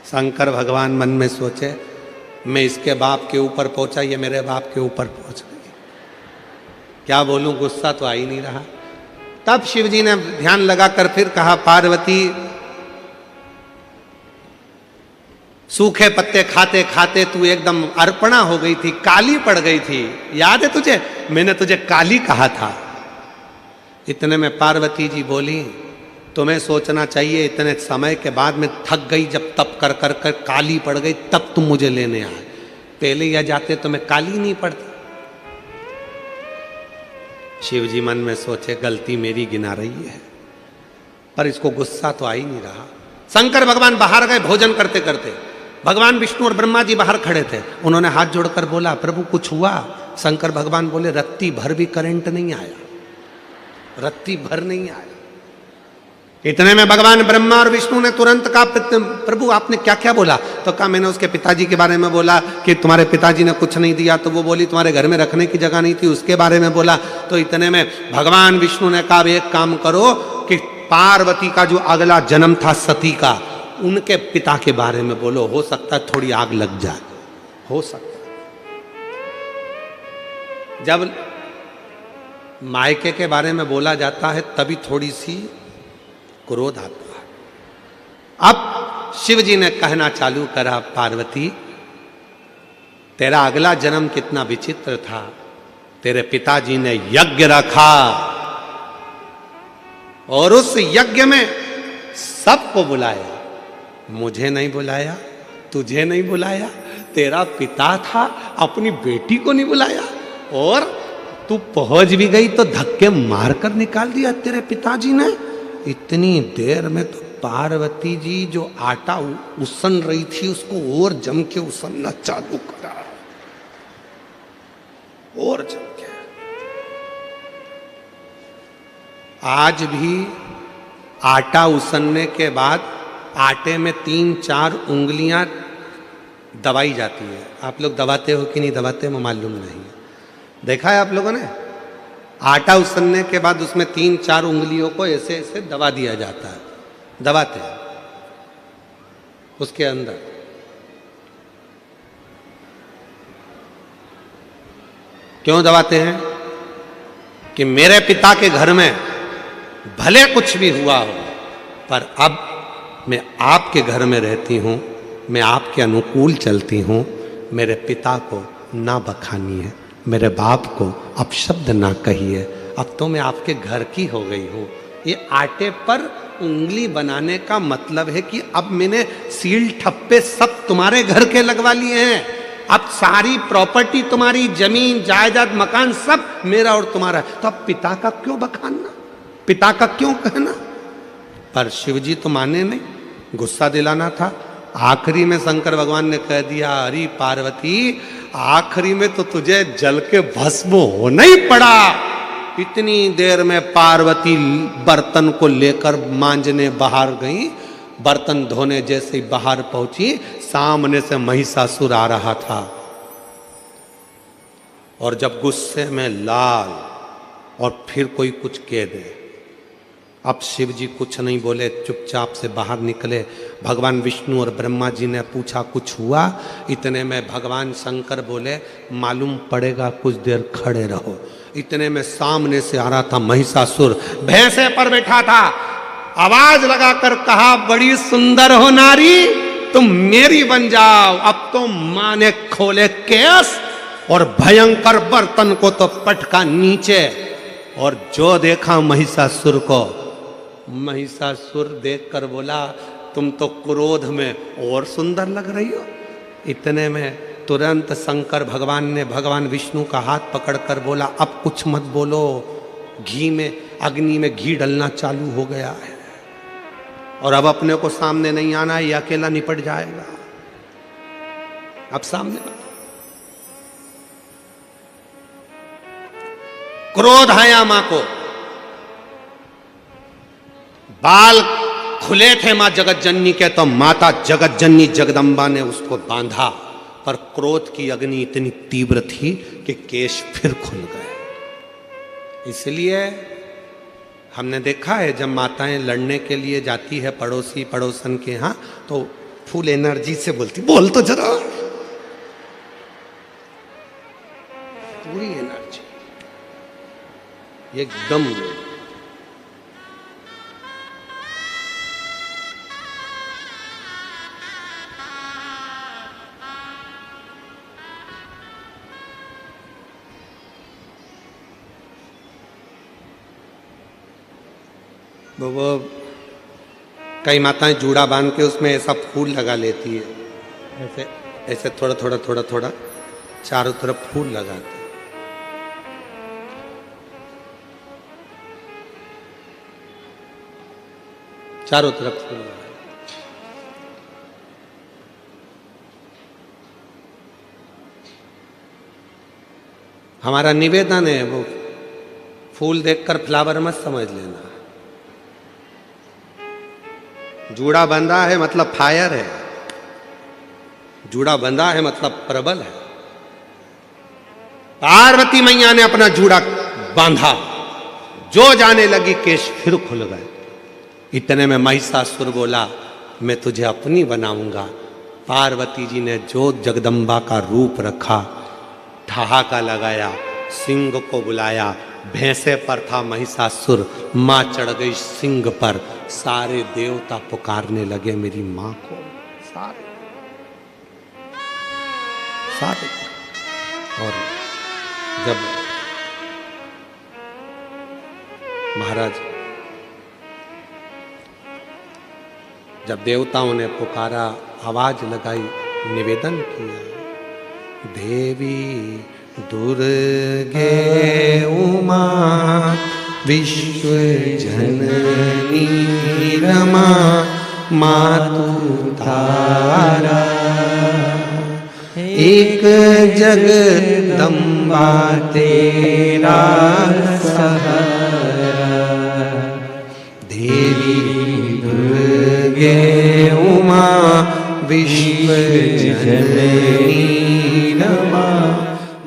शंकर भगवान मन में सोचे मैं इसके बाप के ऊपर पहुंचा, ये मेरे बाप के ऊपर पहुंच गई, क्या बोलूं, गुस्सा तो आ ही नहीं रहा। तब शिव जी ने ध्यान लगाकर फिर कहा पार्वती सूखे पत्ते खाते खाते तू एकदम अर्पणा हो गई थी, काली पड़ गई थी, याद है तुझे? मैंने तुझे काली कहा था। इतने में पार्वती जी बोली तुम्हें सोचना चाहिए, इतने समय के बाद में थक गई, जब तप कर कर कर काली पड़ गई तब तुम मुझे लेने आए, पहले या जाते तो मैं काली नहीं पड़ती। शिव जी मन में सोचे गलती मेरी गिना रही है, पर इसको गुस्सा तो आ ही नहीं रहा। शंकर भगवान बाहर गए भोजन करते करते, भगवान विष्णु और ब्रह्मा जी बाहर खड़े थे। उन्होंने हाथ जोड़कर बोला प्रभु कुछ हुआ? शंकर भगवान बोले रत्ती भर भी करंट नहीं आया, रत्ती भर नहीं आया। इतने में भगवान ब्रह्मा और विष्णु ने तुरंत कहा प्रभु आपने क्या क्या बोला? तो कहा मैंने उसके पिताजी के बारे में बोला कि तुम्हारे पिताजी ने कुछ नहीं दिया, तो वो बोली तुम्हारे घर में रखने की जगह नहीं थी, उसके बारे में बोला। तो इतने में भगवान विष्णु ने कहा एक काम करो कि पार्वती का जो अगला जन्म था सती का, उनके पिता के बारे में बोलो, हो सकता है थोड़ी आग लग जाए, हो सकता है। जब मायके के बारे में बोला जाता है तभी थोड़ी सी क्रोध आता है। अब शिव जी ने कहना चालू करा पार्वती तेरा अगला जन्म कितना विचित्र था, तेरे पिताजी ने यज्ञ रखा और उस यज्ञ में सबको बुलाया, मुझे नहीं बुलाया, तुझे नहीं बुलाया, तेरा पिता था अपनी बेटी को नहीं बुलाया, और तू पहुंच भी गई तो धक्के मारकर निकाल दिया तेरे पिताजी ने। इतनी देर में तो पार्वती जी जो आटा उसन रही थी उसको और जम के उसनना चालू करा, और जम के। आज भी आटा उसनने के बाद आटे में 3-4 उंगलियां दबाई जाती है। आप लोग दबाते हो कि नहीं दबाते हो मालूम नहीं है, देखा है आप लोगों ने? आटा उसनने के बाद उसमें 3-4 उंगलियों को ऐसे ऐसे दबा दिया जाता है, दबाते हैं उसके अंदर। क्यों दबाते हैं? कि मेरे पिता के घर में भले कुछ भी हुआ हो, पर अब मैं आपके घर में रहती हूं, मैं आपके अनुकूल चलती हूं, मेरे पिता को ना बखानी है, मेरे बाप को अपशब्द ना कहिए, अब तो मैं आपके घर की हो गई हूं। ये आटे पर उंगली बनाने का मतलब है कि अब मैंने सील ठप्पे सब तुम्हारे घर के लगवा लिए हैं, अब सारी प्रॉपर्टी तुम्हारी, जमीन जायदाद मकान सब मेरा और तुम्हारा है, तो अब पिता का क्यों बखानना, पिता का क्यों कहना? पर शिव जी तो माने नहीं, गुस्सा दिलाना था। आखिरी में शंकर भगवान ने कह दिया, अरे पार्वती आखिरी में तो तुझे जल के भस्म होना ही पड़ा। इतनी देर में पार्वती बर्तन को लेकर मांजने बाहर गई, बर्तन धोने जैसे बाहर पहुंची, सामने से महिषासुर आ रहा था, और जब गुस्से में लाल और फिर कोई कुछ कह दे, अब शिव जी कुछ नहीं बोले, चुपचाप से बाहर निकले। भगवान विष्णु और ब्रह्मा जी ने पूछा कुछ हुआ? इतने में भगवान शंकर बोले, मालूम पड़ेगा, कुछ देर खड़े रहो। इतने में सामने से आ रहा था महिषासुर, भैंसे पर बैठा था, आवाज लगाकर कहा, बड़ी सुंदर हो नारी, तुम मेरी बन जाओ। अब तो मां ने खोले केस और भयंकर बर्तन को तो पटका नीचे, और जो देखा महिषासुर को, महिषासुर देखकर बोला, तुम तो क्रोध में और सुंदर लग रही हो। इतने में तुरंत शंकर भगवान ने भगवान विष्णु का हाथ पकड़कर बोला, अब कुछ मत बोलो, घी में, अग्नि में घी डलना चालू हो गया है, और अब अपने को सामने नहीं आना, ये अकेला निपट जाएगा। अब सामने क्रोध आया मां को, बाल खुले थे मां जगत जननी के, तो माता जगत जननी जगदम्बा ने उसको बांधा, पर क्रोध की अग्नि इतनी तीव्र थी कि केश फिर खुल गए। इसलिए हमने देखा है जब माताएं लड़ने के लिए जाती है पड़ोसी पड़ोसन के यहाँ, तो फुल एनर्जी से बोलती, बोल तो जरा, पूरी एनर्जी एकदम। वो कई माताएं जूड़ा बांध के उसमें ऐसा फूल लगा लेती है, ऐसे ऐसे थोड़ा थोड़ा थोड़ा थोड़ा चारों तरफ फूल लगाते, चारों तरफ फूल लगाते। हमारा निवेदन है, वो फूल देखकर फ्लावर मत समझ लेना। जूड़ा बंधा है मतलब फायर है, जूड़ा बंधा है मतलब प्रबल है। पार्वती मैया ने अपना जूड़ा बांधा, जो जाने लगी केश फिर खुल गए। इतने में महिषासुर बोला, मैं तुझे अपनी बनाऊंगा। पार्वती जी ने जो जगदम्बा का रूप रखा, ठहाका लगाया, सिंह को बुलाया, भैंसे पर था महिषासुर, मां चढ़ गई सिंह पर, सारे देवता पुकारने लगे मेरी मां को, सारे सारे। और जब महाराज, जब देवताओं ने पुकारा, आवाज लगाई, निवेदन किया, देवी दुर्गे उमा विश्व जननी रमा मातु तारा। एक जगदम्बा तेरा सहारा, देवी दुर्गे उमा विश्व जननी रमा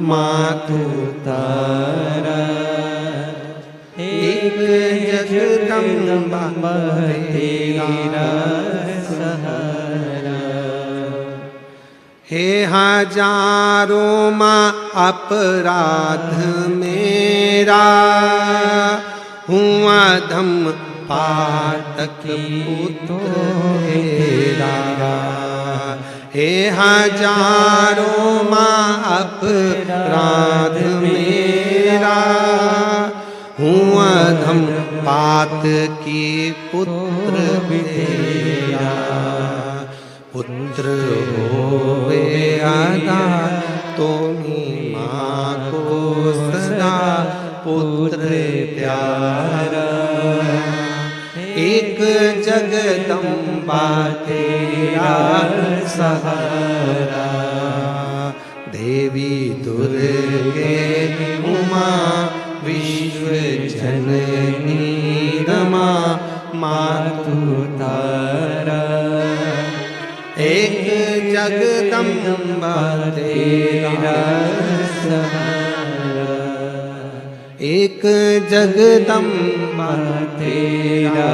मातु तारा। एक जगदम्बा तेरा सहारा। हे हजारों माँ अपराध मेरा, हुआ धम पातक पुत्र तेरा। हे हजारों माँ अपराध मेरा, हुआ धम पात की पुत्र तेरा। पुत्र होवे आदा तुम्हीं माँ को सदा पुत्र प्यारा। एक जगदम्बा तेरा सहारा, देवी दुर्गे उमा विश्व जननी रमा मातु तारा। एक जगदम्बा तेरा सहारा, एक जगदम्बा तेरा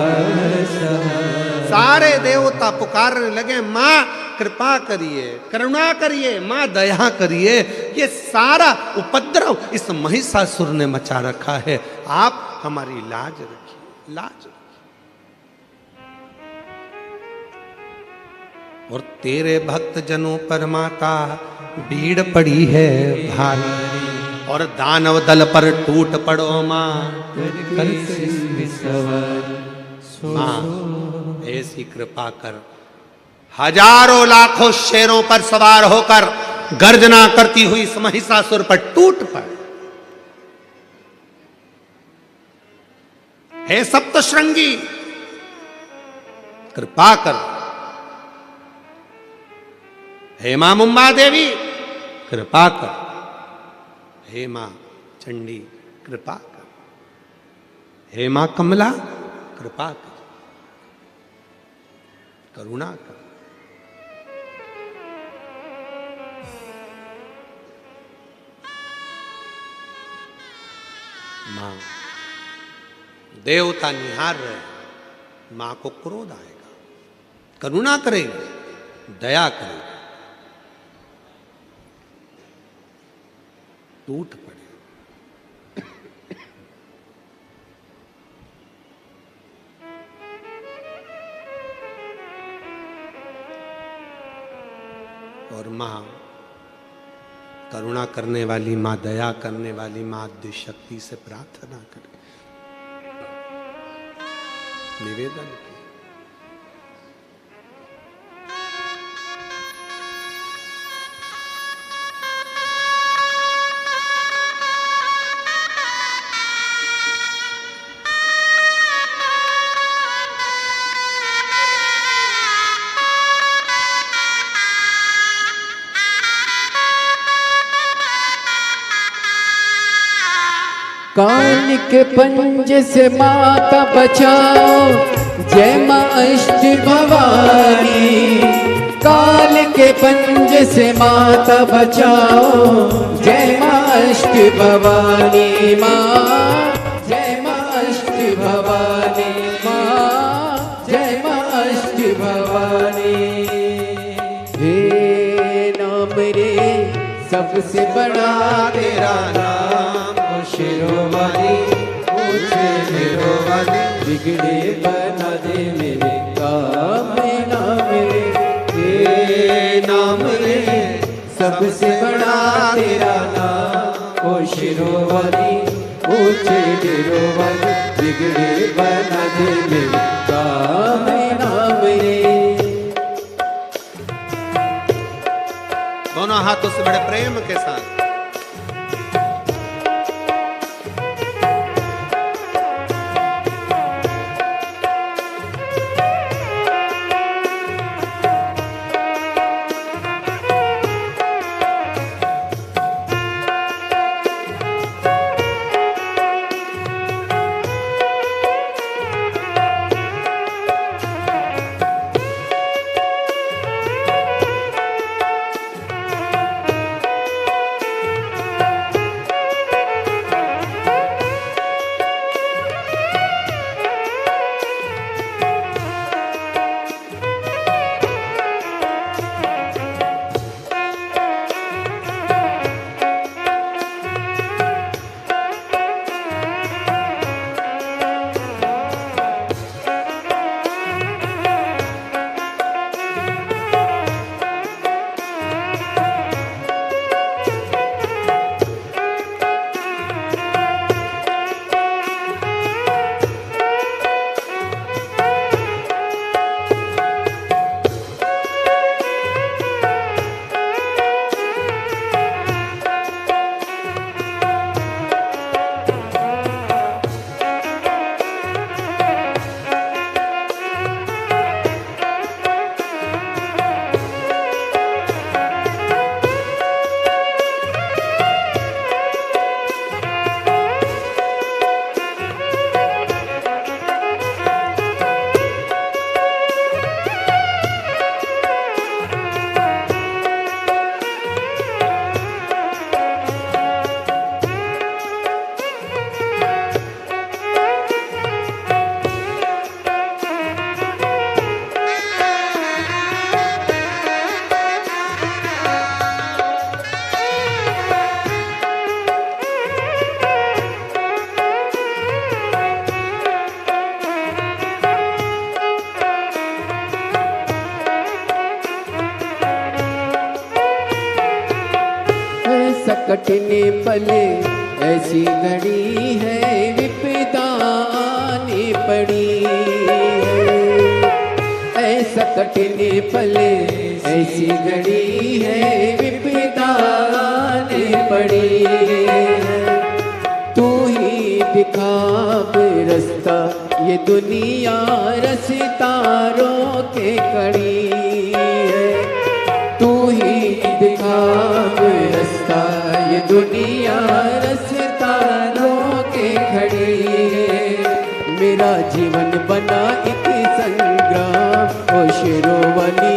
सहारा। सारे देवता पुकारने लगे, माँ कृपा करिए, करुणा करिए, माँ दया करिए। ये सारा उपद्रव इस महिषासुर ने मचा रखा है, आप हमारी लाज रखिए, लाज। और तेरे भक्त जनों पर माता भीड़ पड़ी है भारी, और दानव दल पर टूट पड़ो माँ। माँ ऐसी कृपा कर, हजारों लाखों शेरों पर सवार होकर गर्जना करती हुई इस महिषासुर पर टूट पड़। हे सप्तश्रृंगी कृपा कर, हे मां मुंबा देवी कृपा कर, हे मां चंडी कृपा कर, हे मां कमला कृपा कर, करुणा कर। मां देवता निहार रहे, मां को क्रोध आएगा, करुणा करेगी, दया करेगी, टूट पड़े। और मां करुणा करने वाली मां, दया करने वाली मां आद्य शक्ति से प्रार्थना करे, निवेदन किया। काल के पंजे से माता बचाओ, जय मां अष्ट भवानी। काल के पंजे से माता बचाओ, जय मां अष्ट भवानी। माँ जय मां अष्ट भवानी, माँ जय मां अष्ट भवानी। हे नाम रे सबसे बड़ा तेरा नाम, शिरोमणि ऊंचे शिरोमणि, बिगड़े बना दे मेरे काम नाम रे। हे नाम रे सबसे बड़ा तेरा नाम, ओ शिरोमणि ऊंचे शिरोमणि, बिगड़े बना दे मेरे काम नाम रे। दोनों हाथों से बड़े प्रेम के साथ कठिन पल ऐसी घड़ी है विपदा आने पड़ी है। ऐसा कठिन पल ऐसी घड़ी है विपदा आने पड़ी है। तू ही दिखा रास्ता ये दुनिया रास्ता रोके खड़ी है। तू ही दिखा रास्ता ये दुनिया रास्ता रोके खड़ी है। मेरा जीवन बना एक संग्राम ओ शेरों वाली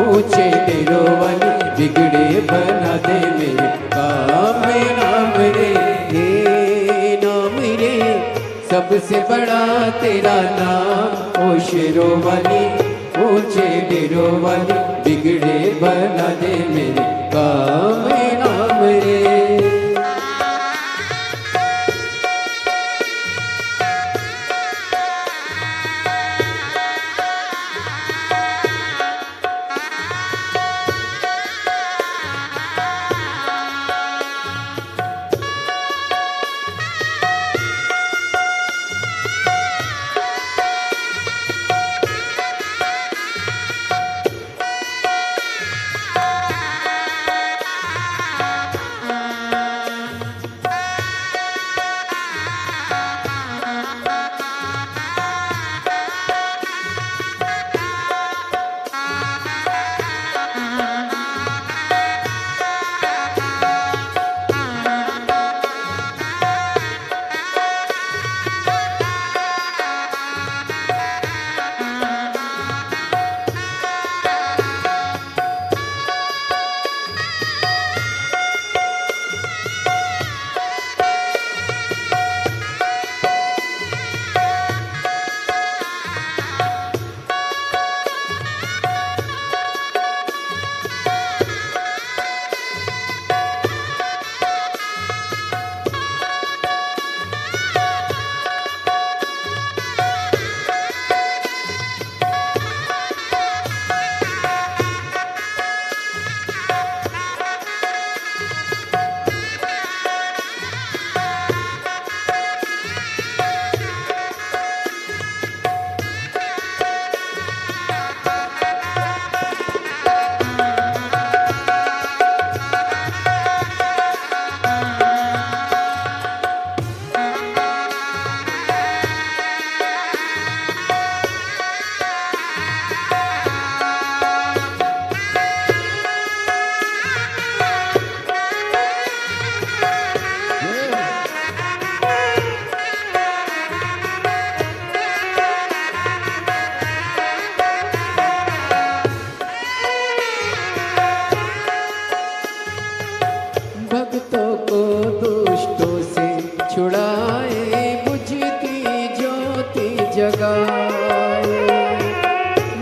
ऊंचे डेरों वाली बिगड़े बना दे मेरे काम नाम रे नाम रे सबसे बड़ा तेरा नाम ओ शेरों वाली ऊंचे डेरों वाली बिगड़े बना दे मेरे काम नाम रे। भक्तों को दुष्टों से छुड़ाए बुझती ज्योति जगाए।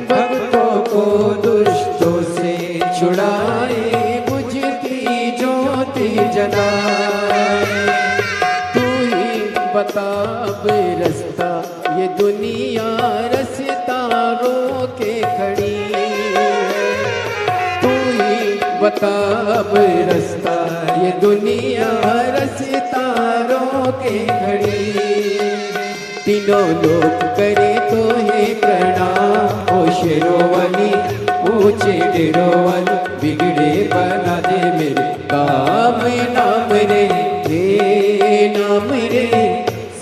भक्तों को दुष्टों से छुड़ाए बुझती ज्योति जगाए। तू ही बता रास्ता ये दुनिया रास्ता रोके खड़ी है। तू ही बता रास्ता ये दुनिया रास्ता रोके खड़ी है। तीनों लोग करे तो हे प्रणाम ओ शेरों वाली ऊंचे डेरों वाली बिगड़े बना दे मेरे काम नाम रे नाम रे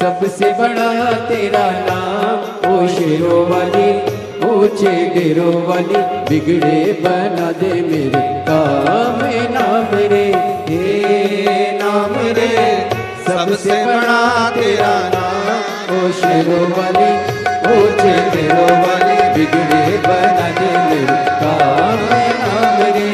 सबसे बड़ा तेरा नाम ओ शेरों वाली ऊंचे डेरों वाली बिगड़े बना दे मेरे काम नाम रे नाम रे सबसे बड़ा तेरा नाम ओ शेरों वाली ऊंचे डेरों वाली बिगड़े बना दे मेरे काम नाम रे।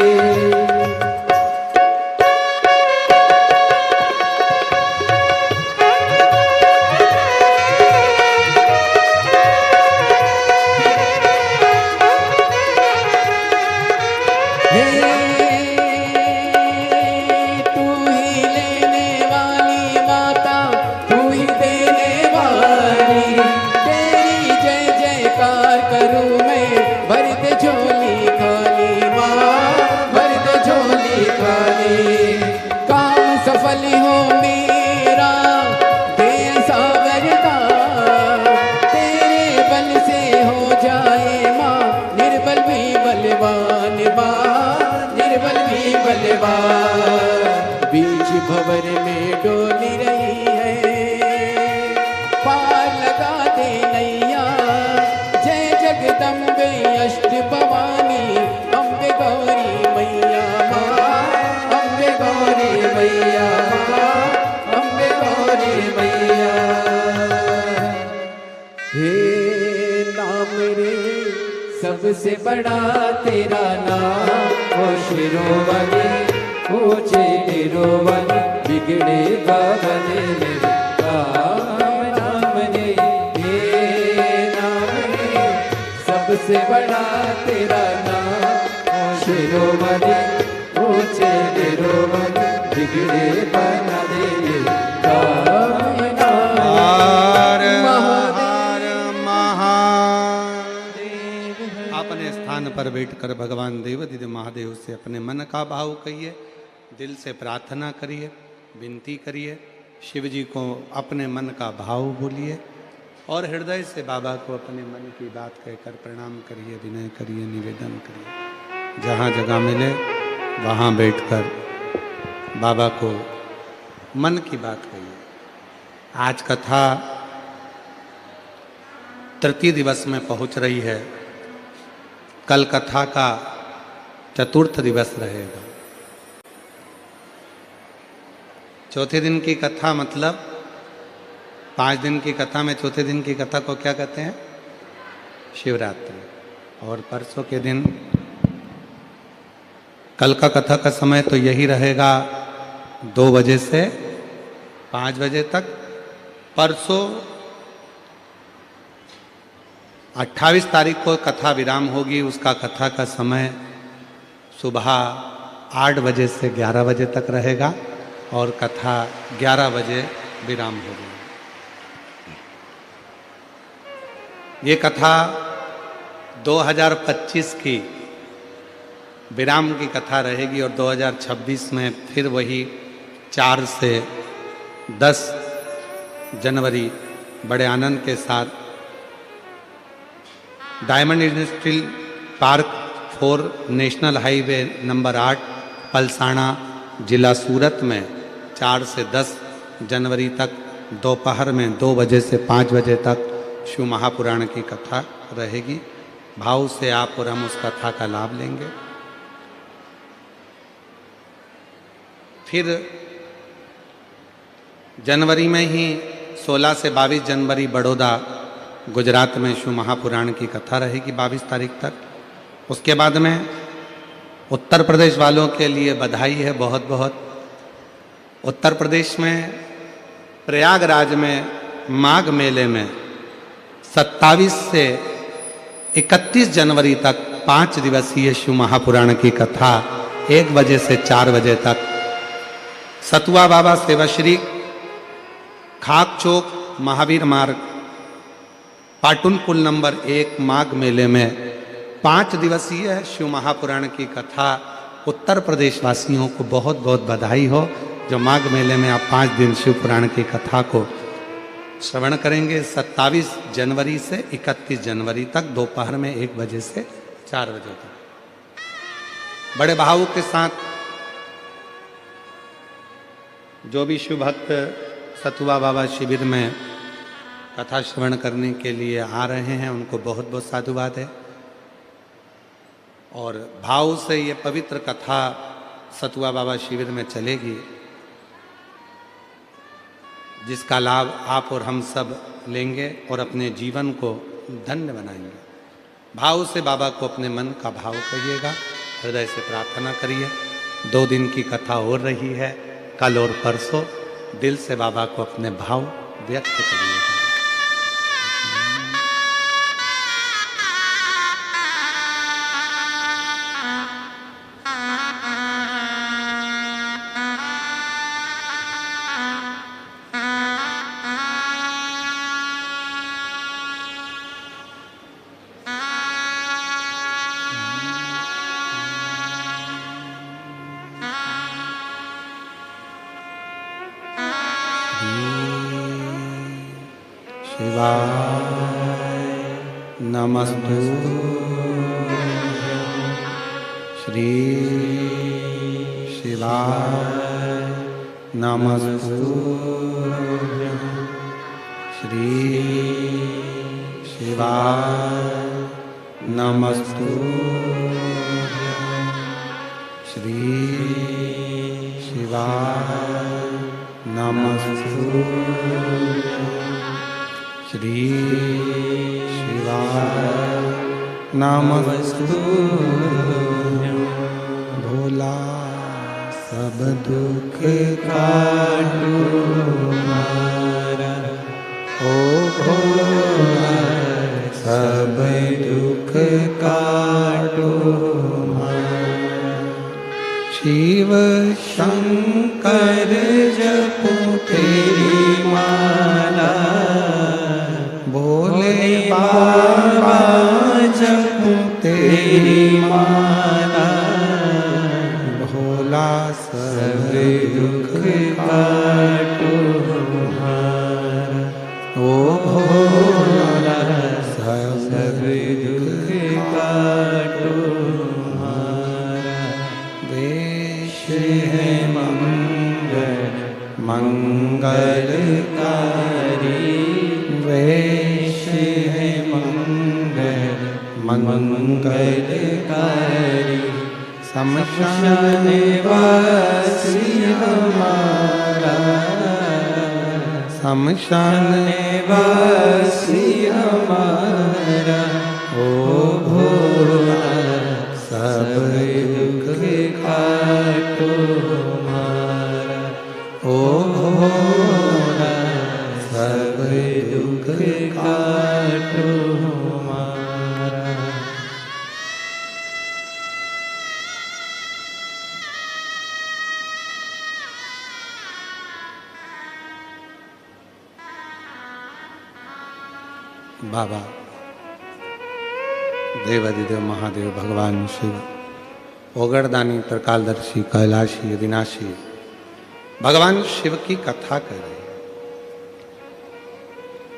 तू ही लेने वाली माता तू ही देने वाली तेरी जय जयकार करूं मैं भर दे झोली खाली माँ भर दे झोली खाली। काम नाम रे सबसे बड़ा तेरा नाम ओ शेरों वाले ऊंचे गिरों वाले बिगड़े बाबने मेरे राम नाम रे नाम रे सबसे बड़ा तेरा नाम ओ शेरों वाले ऊंचे गिरों वाले बिगड़े बना दे राम नाम हर महादेव हर महादेव। अपने स्थान पर बैठकर भगवान देवादिदेव महादेव से अपने मन का भाव कहिए, दिल से प्रार्थना करिए, विनती करिए, शिव जी को अपने मन का भाव बोलिए और हृदय से बाबा को अपने मन की बात कहकर प्रणाम करिए, विनय करिए, निवेदन करिए। जहाँ जगह मिले वहाँ बैठकर बाबा को मन की बात कहिए। आज कथा तृतीय दिवस में पहुंच रही है। कल कथा का चतुर्थ दिवस रहेगा। चौथे दिन की कथा मतलब 5 दिन की कथा में चौथे दिन की कथा को क्या कहते हैं? शिवरात्रि। और परसों के दिन कल का कथा का समय तो यही रहेगा 2 बजे से 5 बजे तक। परसों 28 तारीख को कथा विराम होगी। उसका कथा का समय सुबह 8 बजे से 11 बजे तक रहेगा और कथा 11 बजे विराम होगी। ये कथा 2025 की विराम की कथा रहेगी और 2026 में फिर वही 4 से 10 जनवरी बड़े आनंद के साथ diamond industrial park 4 national highway number 8 Palsana जिला सूरत में 4 से 10 जनवरी तक दोपहर में 2 बजे से 5 बजे तक शिव महापुराण की कथा रहेगी। भाव से आप और हम उस कथा का लाभ लेंगे। फिर जनवरी में ही 16 से 22 जनवरी बड़ौदा गुजरात में शिव महापुराण की कथा रहेगी 22 तारीख तक। उसके बाद में उत्तर प्रदेश वालों के लिए बधाई है बहुत बहुत। उत्तर प्रदेश में प्रयागराज में माघ मेले में 27 से 31 जनवरी तक 5 दिवसीय शिव महापुराण की कथा 1 बजे से 4 बजे तक सतुआ बाबा सेवाश्री खाक चौक महावीर मार्ग पाटुन पुल नंबर 1 माघ मेले में 5 दिवसीय शिव महापुराण की कथा। उत्तर प्रदेश वासियों को बहुत बहुत बधाई हो जो माघ मेले में आप 5 दिन शिव पुराण की कथा को श्रवण करेंगे। 27 जनवरी से 31 जनवरी तक दोपहर में 1 बजे से 4 बजे तक बड़े भावों के साथ जो भी शिव भक्त सतुआ बाबा शिविर में कथा श्रवण करने के लिए आ रहे हैं उनको बहुत बहुत साधुवाद है। और भाव से ये पवित्र कथा सतुआ बाबा शिविर में चलेगी जिसका लाभ आप और हम सब लेंगे और अपने जीवन को धन्य बनाएंगे। भाव से बाबा को अपने मन का भाव कहिएगा, हृदय से प्रार्थना करिए। 2 दिन की कथा हो रही है कल और परसों। दिल से बाबा को अपने भाव व्यक्त करिएगा। शिवाय नमस्तुभ्यं श्री शिवाय नमस्तुभ्यं श्री शिवाय नमस्तुभ्यं श्री शिवाय नमस्तुभ्यं श्री शिवाय नमस्तु भोला सब दुख काटो हमारा। ओ भोला सब दुख काटो हमारा। शिव शंकर जपो तेरी माला, भोले बाबा जपो तेरी माला। भोला सब दुख काटो हमारा। ओ भोला सब दुख काटो हमारा। वेश है मंगलकारी, वेश है मंगलकारी। शमशान वासी हमारा, शमशान वासी हमारा। ओ भोला सब दुख काटो हमारा। ओ भोला सब दुख काटो हमारा। बाबा देवादिदेव महादेव भगवान शिव, ओगरदानी, त्रिकालदर्शी, कैलाशी, अविनाशी भगवान शिव की कथा कर रहे हैं।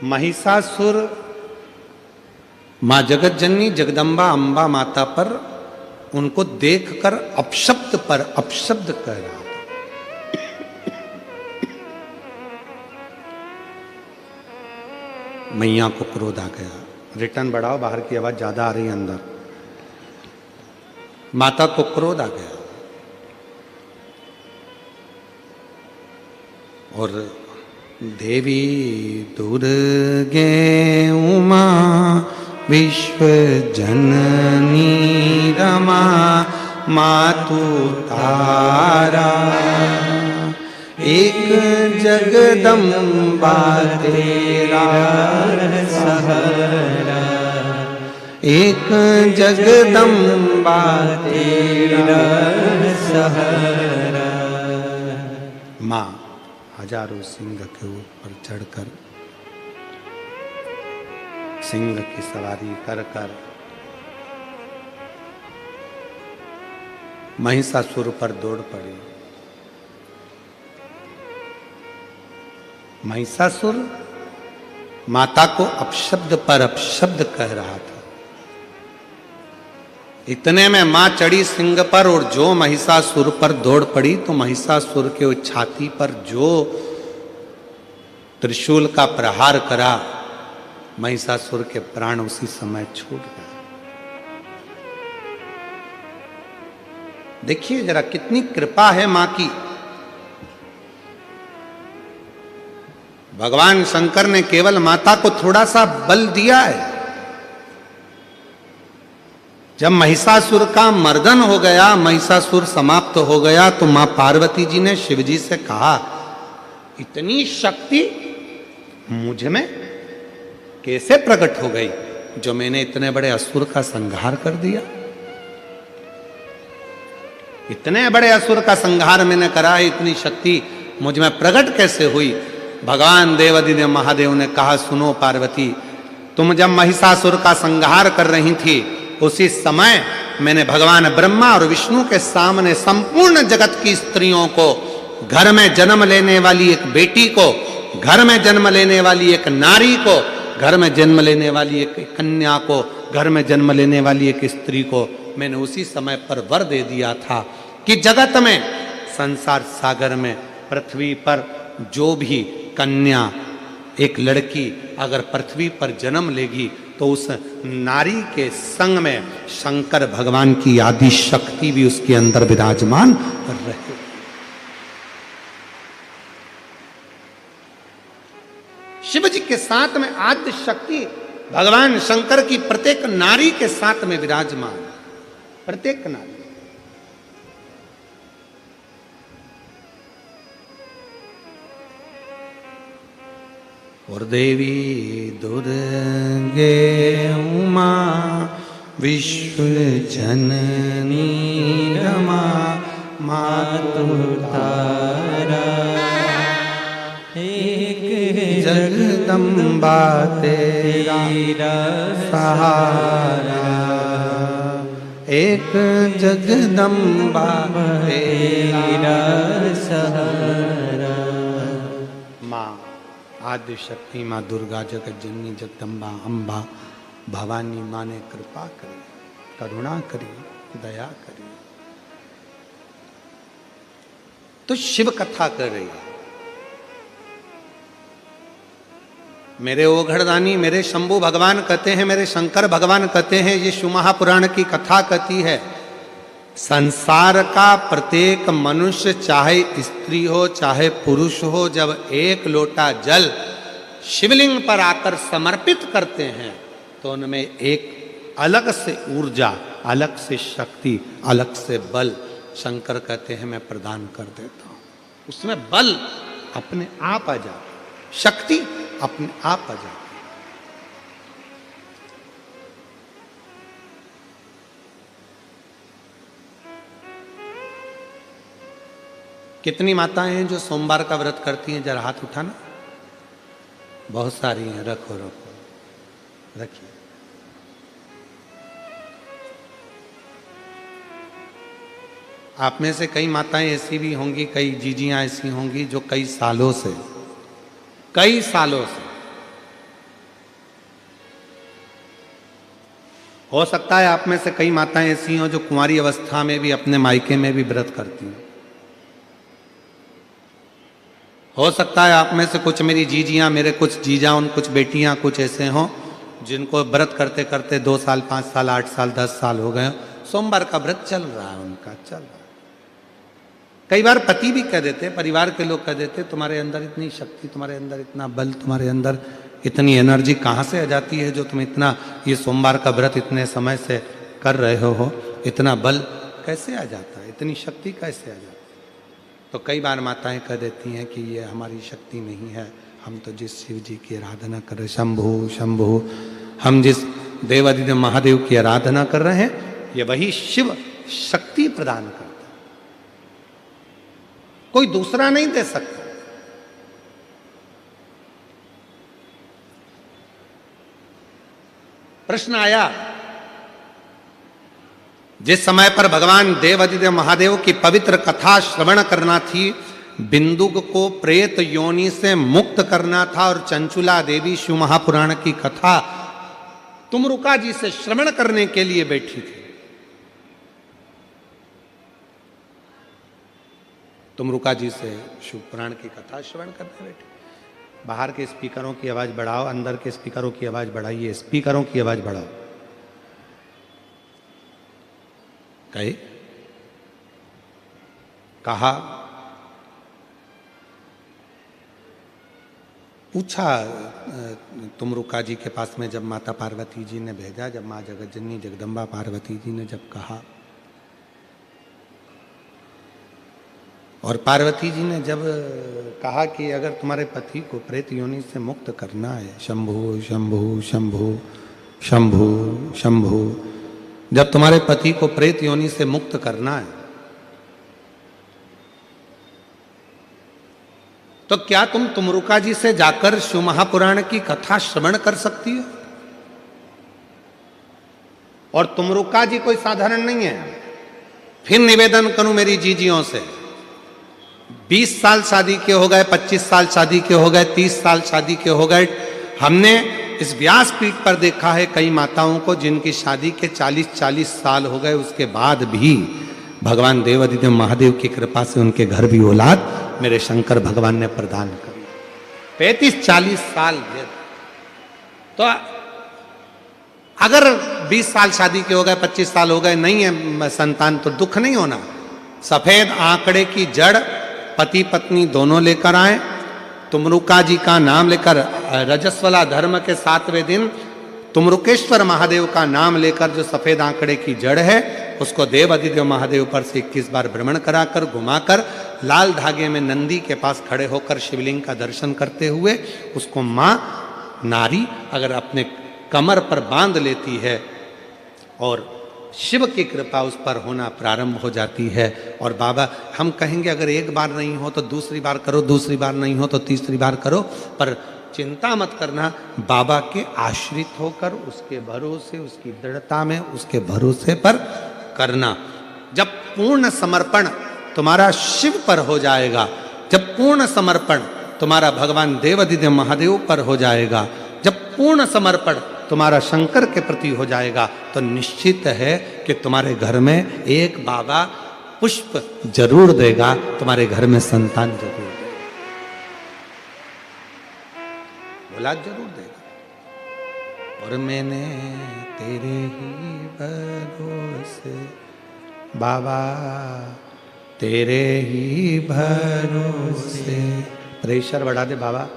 महिषासुर मां जगत जननी जगदम्बा अंबा माता पर उनको देखकर अपशब्द पर अपशब्द कह रहा था। मैया को क्रोध आ गया। रिटर्न बढ़ाओ, बाहर की आवाज ज्यादा आ रही है अंदर। माता को क्रोध आ गया और देवी दुर्गे उमा विश्व जननी रमा मातु तारा, एक जगदम्बा तेरा सहारा, एक जगदम्बा तेरा सहारा। माँ हजारों सिंह के ऊपर चढ़कर, सिंह की सवारी कर कर महिषासुर पर दौड़ पड़ी। महिषासुर माता को अपशब्द पर अपशब्द कह रहा था। इतने में मां चढ़ी सिंह पर और जो महिषासुर पर दौड़ पड़ी तो महिषासुर के छाती पर जो त्रिशूल का प्रहार करा, महिषासुर के प्राण उसी समय छूट गए। देखिए जरा कितनी कृपा है मां की। भगवान शंकर ने केवल माता को थोड़ा सा बल दिया है। जब महिषासुर का मर्दन हो गया, महिषासुर समाप्त हो गया, तो मां पार्वती जी ने शिव जी से कहा, इतनी शक्ति मुझ में कैसे प्रकट हो गई जो मैंने इतने बड़े असुर का संहार कर दिया। इतने बड़े असुर का संहार मैंने करा है, इतनी शक्ति मुझ में प्रकट कैसे हुई। भगवान देवादिदेव महादेव ने कहा, सुनो पार्वती, तुम जब महिषासुर का संहार कर रही थी उसी समय मैंने भगवान ब्रह्मा और विष्णु के सामने संपूर्ण जगत की स्त्रियों को, घर में जन्म लेने वाली एक बेटी को, घर में जन्म लेने वाली एक नारी को, घर में जन्म लेने वाली एक कन्या को, घर में जन्म लेने वाली एक स्त्री को मैंने उसी समय पर वर दे दिया था कि जगत में, संसार सागर में, पृथ्वी पर जो भी कन्या, एक लड़की अगर पृथ्वी पर जन्म लेगी तो उस नारी के संग में शंकर भगवान की आदि शक्ति भी उसके अंदर विराजमान रहे। शिव जी के साथ में आदि शक्ति भगवान शंकर की प्रत्येक नारी के साथ में विराजमान, प्रत्येक नारी। और देवी दुर्गे उमा विश्व जननी रमा मातु तारा, एक जगदम्बा तेरा सहारा, एक जगदम्बा तेरा सहारा। माँ आदि शक्ति, माँ दुर्गा, जगत जननी, जगदम्बा, अम्बा, भवानी माँ ने कृपा करी, करुणा करी, दया करी। तो शिव कथा कर रही है। मेरे ओघड़दानी, मेरे शंभु भगवान कहते हैं, मेरे शंकर भगवान कहते हैं, ये शिव महापुराण की कथा कहती है, संसार का प्रत्येक मनुष्य, चाहे स्त्री हो चाहे पुरुष हो, जब एक लोटा जल शिवलिंग पर आकर समर्पित करते हैं तो उनमें एक अलग से ऊर्जा, अलग से शक्ति, अलग से बल शंकर कहते हैं मैं प्रदान कर देता हूं। उसमें बल अपने आप आ जाती, शक्ति अपने आप आ जाती। कितनी माताएं हैं जो सोमवार का व्रत करती हैं? जरा हाथ उठाना। बहुत सारी हैं, रखो रखो, रखिए। आप में से कई माताएं ऐसी भी होंगी, कई जीजियां ऐसी होंगी जो कई सालों से हो सकता है आप में से कई माताएं ऐसी हों जो कुंवारी अवस्था में भी अपने मायके में भी व्रत करती हैं। हो सकता है आप में से कुछ मेरी जीजियां, मेरे कुछ जीजा, उन कुछ बेटियां कुछ ऐसे हों जिनको व्रत करते करते 2 साल, 5 साल, 8 साल, 10 साल हो गए। सोमवार का व्रत चल रहा है उनका, चल रहा है। कई बार पति भी कह देते, परिवार के लोग कह देते, तुम्हारे अंदर इतनी शक्ति, तुम्हारे अंदर इतना बल, तुम्हारे अंदर इतनी एनर्जी कहाँ से आ जाती है जो तुम इतना ये सोमवार का व्रत इतने समय से कर रहे हो, इतना बल कैसे आ जाता है, इतनी शक्ति कैसे आ जाती है? तो कई बार माताएं कह देती हैं कि ये हमारी शक्ति नहीं है, हम तो जिस शिव जी की आराधना कर रहे, शंभु शंभु, हम जिस देवादिदेव महादेव की आराधना कर रहे हैं, ये वही शिव शक्ति प्रदान करता है, कोई दूसरा नहीं दे सकता। प्रश्न आया, जिस समय पर भगवान देवादिदेव महादेव की पवित्र कथा श्रवण करना थी, बिंदुक को प्रेत योनि से मुक्त करना था और चंचुला देवी शिव महापुराण की कथा तुमरुका जी से श्रवण करने के लिए बैठी थी। तुमरुका जी से शिव पुराण की कथा श्रवण करने बैठे। बाहर के स्पीकरों की आवाज बढ़ाओ, अंदर के स्पीकरों की आवाज बढ़ाइए, स्पीकरों की आवाज बढ़ाओ। कहा, पूछा तुमरुका जी के पास में जब माता पार्वती जी ने भेजा, जब माँ जगतजननी जगदम्बा पार्वती जी ने जब कहा, और पार्वती जी ने जब कहा कि अगर तुम्हारे पति को प्रेत योनि से मुक्त करना है, शंभु शंभु शंभु शंभु शंभु, जब तुम्हारे पति को प्रेत योनि से मुक्त करना है तो क्या तुम तुमरुका जी से जाकर शिव महापुराण की कथा श्रवण कर सकती हो? और तुमरुका जी कोई साधारण नहीं है। फिर निवेदन करूं मेरी जीजियों से, 20 साल शादी के हो गए, 25 साल शादी के हो गए, 30 साल शादी के हो गए, हमने इस व्यासपीठ पर देखा है कई माताओं को जिनकी शादी के 40-40 साल हो गए, उसके बाद भी भगवान देवादिदेव महादेव की कृपा से उनके घर भी औलाद मेरे शंकर भगवान ने प्रदान करी। 35-40 साल तो अगर 20 साल शादी के हो गए, 25 साल हो गए, नहीं है संतान, तो दुख नहीं होना। सफेद आंकड़े की जड़ पति पत्नी दोनों लेकर आए, तुमरुका जी का नाम लेकर रजस्वला धर्म के 7वें दिन तुमरुकेश्वर महादेव का नाम लेकर जो सफेद आंकड़े की जड़ है उसको देव अधिदेव महादेव पर से 21 बार भ्रमण कराकर घुमाकर लाल धागे में नंदी के पास खड़े होकर शिवलिंग का दर्शन करते हुए उसको माँ नारी अगर अपने कमर पर बांध लेती है और शिव की कृपा उस पर होना प्रारंभ हो जाती है। और बाबा हम कहेंगे अगर एक बार नहीं हो तो दूसरी बार करो, दूसरी बार नहीं हो तो तीसरी बार करो, पर चिंता मत करना, बाबा के आश्रित होकर उसके भरोसे, उसकी दृढ़ता में, उसके भरोसे पर करना। जब पूर्ण समर्पण तुम्हारा शिव पर हो जाएगा, जब पूर्ण समर्पण तुम्हारा भगवान देवाधिदेव महादेव पर हो जाएगा, जब पूर्ण समर्पण तुम्हारा शंकर के प्रति हो जाएगा, तो निश्चित है कि तुम्हारे घर में एक बाबा पुष्प जरूर देगा, तुम्हारे घर में संतान जरूर देगा, औलाद जरूर देगा। और मैंने तेरे ही भरोसे बाबा, तेरे ही भरोसे, प्रेशर बढ़ा दे बाबा,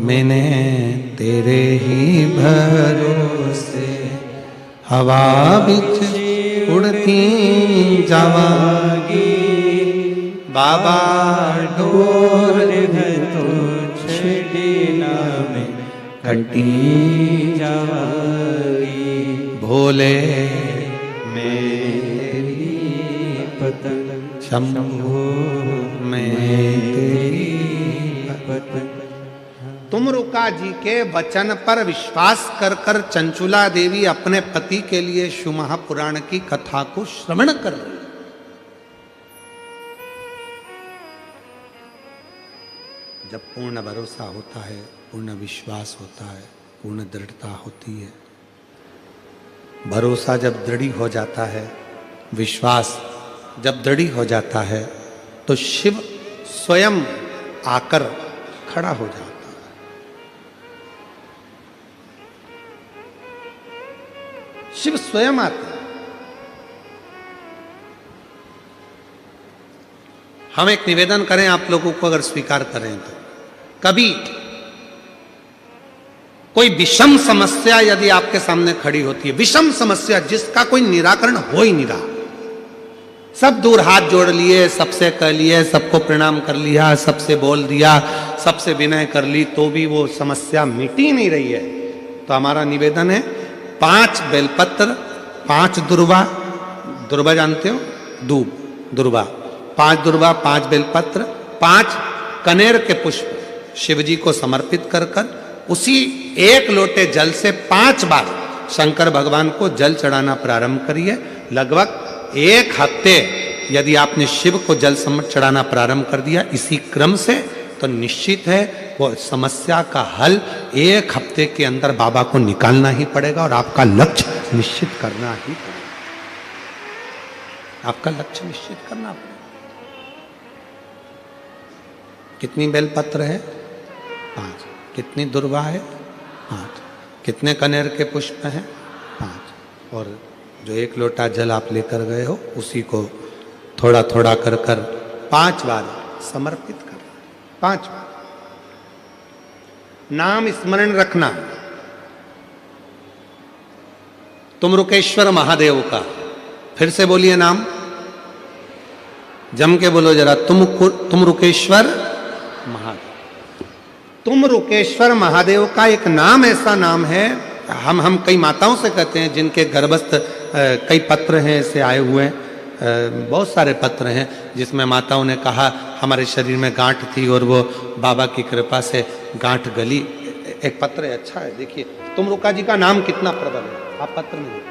मैंने तेरे ही भरोसे हवा बिच उड़ती जावागी बाबा, डोर है तो छेड़ना में कटी जावागी, भोले मेरी पतंग शंभो मैं तेरी पतंग। तुमरुका जी के वचन पर विश्वास कर कर चंचुला देवी अपने पति के लिए शिव महापुराण की कथा को श्रवण कर रही। जब पूर्ण भरोसा होता है, पूर्ण विश्वास होता है, पूर्ण दृढ़ता होती है, भरोसा जब दृढ़ हो जाता है, विश्वास जब दृढ़ हो जाता है, तो शिव स्वयं आकर खड़ा हो जाता है। शिव स्वयं आते हैं। हम एक निवेदन करें आप लोगों को, अगर स्वीकार करें तो, कभी कोई विषम समस्या यदि आपके सामने खड़ी होती है, विषम समस्या जिसका कोई निराकरण हो ही नहीं रहा, सब दूर हाथ जोड़ लिए, सबसे कह लिए, सबको प्रणाम कर लिया, सबसे बोल दिया, सबसे विनय कर ली, तो भी वो समस्या मिटी नहीं रही है, तो हमारा निवेदन है 5 बेलपत्र, 5 दुर्वा, दुर्वा जानते हो, दूब, दुर्वा, 5 दुर्वा, 5 बेलपत्र, 5 कनेर के पुष्प शिवजी को समर्पित कर कर उसी एक लोटे जल से 5 बार शंकर भगवान को जल चढ़ाना प्रारंभ करिए। लगभग 1 हफ्ते यदि आपने शिव को जल चढ़ाना प्रारंभ कर दिया इसी क्रम से, तो निश्चित है वो समस्या का हल 1 हफ्ते के अंदर बाबा को निकालना ही पड़ेगा और आपका लक्ष्य निश्चित करना ही पड़ेगा। आपका लक्ष्य निश्चित करना पड़ेगा। कितनी बेलपत्र है? 5। कितनी दुर्वा है? 5। कितने कनेर के पुष्प हैं? 5। और जो 1 लोटा जल आप लेकर गए हो उसी को थोड़ा थोड़ा कर कर 5 बार समर्पित कर, 5 बार नाम स्मरण रखना तुमरुकेश्वर महादेव का। फिर से बोलिए नाम, जम के बोलो जरा, तुमरुकेश्वर महादेव। तुमरुकेश्वर महादेव का एक नाम ऐसा नाम है, हम कई माताओं से कहते हैं जिनके गर्भस्थ कई पत्र हैं ऐसे आए हुए हैं, बहुत सारे पत्र हैं जिसमें माताओं ने कहा हमारे शरीर में गांठ थी और वो बाबा की कृपा से गांठ गली। एक पत्र है, अच्छा है, देखिए तुमरुका जी का नाम कितना प्रबल है, आप पत्र में देखिए।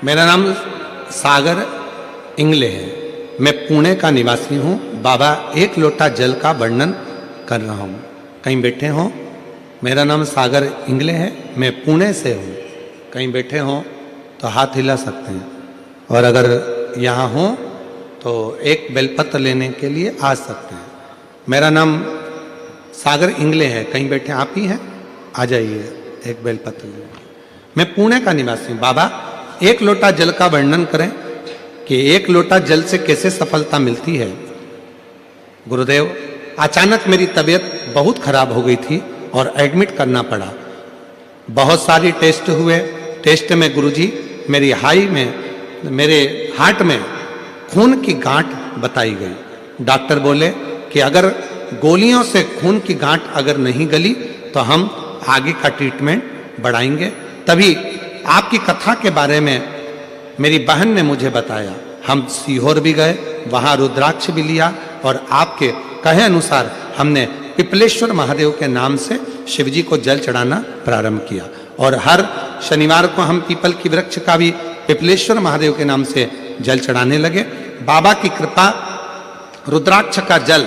मेरा नाम सागर इंगले है, मैं पुणे का निवासी हूँ। बाबा 1 लोटा जल का वर्णन कर रहा हूँ, कहीं बैठे हों। मेरा नाम सागर इंगले है, मैं पुणे से हूँ। कहीं बैठे हों तो हाथ हिला सकते हैं। और अगर यहाँ हो तो एक बेलपत्र लेने के लिए आ सकते हैं। मेरा नाम सागर इंगले है, कहीं बैठे आप ही हैं, आ जाइए एक बेलपत्र लेने। मैं पुणे का निवासी हूँ। बाबा एक लोटा जल का वर्णन करें कि एक लोटा जल से कैसे सफलता मिलती है। गुरुदेव अचानक मेरी तबीयत बहुत खराब हो गई थी और एडमिट करना पड़ा। बहुत सारी टेस्ट हुए। टेस्ट में गुरुजी मेरी मेरे हार्ट में खून की गांठ बताई गई। डॉक्टर बोले कि अगर गोलियों से खून की गांठ अगर नहीं गली तो हम आगे का ट्रीटमेंट बढ़ाएंगे। तभी आपकी कथा के बारे में मेरी बहन ने मुझे बताया। हम सीहोर भी गए, वहाँ रुद्राक्ष भी लिया और आपके कहे अनुसार हमने पिपलेश्वर महादेव के नाम से शिव जी को जल चढ़ाना प्रारंभ किया। और हर शनिवार को हम पीपल की वृक्ष का भी पिपलेश्वर महादेव के नाम से जल चढ़ाने लगे। बाबा की कृपा, रुद्राक्ष का जल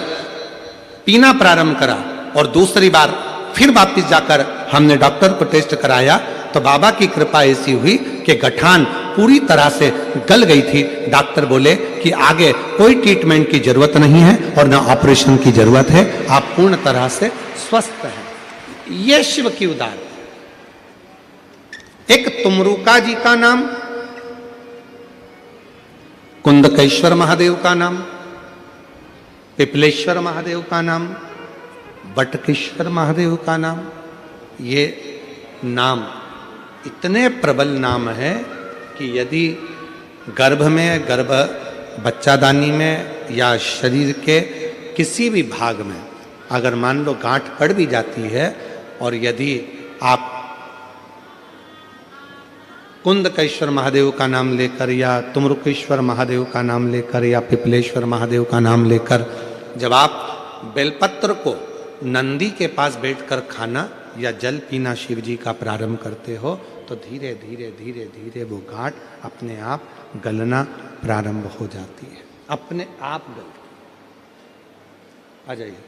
पीना प्रारंभ करा और दूसरी बार फिर वापिस जाकर हमने डॉक्टर को टेस्ट कराया तो बाबा की कृपा ऐसी हुई कि गठान पूरी तरह से गल गई थी। डॉक्टर बोले कि आगे कोई ट्रीटमेंट की जरूरत नहीं है और ना ऑपरेशन की जरूरत है, आप पूर्ण तरह से स्वस्थ हैं। ये शिव की उदार। एक तुमरुका जी का नाम, कुंदकेश्वर महादेव का नाम, पिपलेश्वर महादेव का नाम, बटकेश्वर महादेव का नाम, ये नाम इतने प्रबल नाम है कि यदि गर्भ में, गर्भ बच्चादानी में या शरीर के किसी भी भाग में अगर मान लो गांठ पड़ भी जाती है और यदि आप कुंदकेश्वर महादेव का नाम लेकर या तुमरुकेश्वर महादेव का नाम लेकर या पिपलेश्वर महादेव का नाम लेकर जब आप बेलपत्र को नंदी के पास बैठकर खाना या जल पीना शिव जी का प्रारंभ करते हो तो धीरे धीरे धीरे धीरे वो गांठ अपने आप गलना प्रारंभ हो जाती है, अपने आप गल। आ जाइए।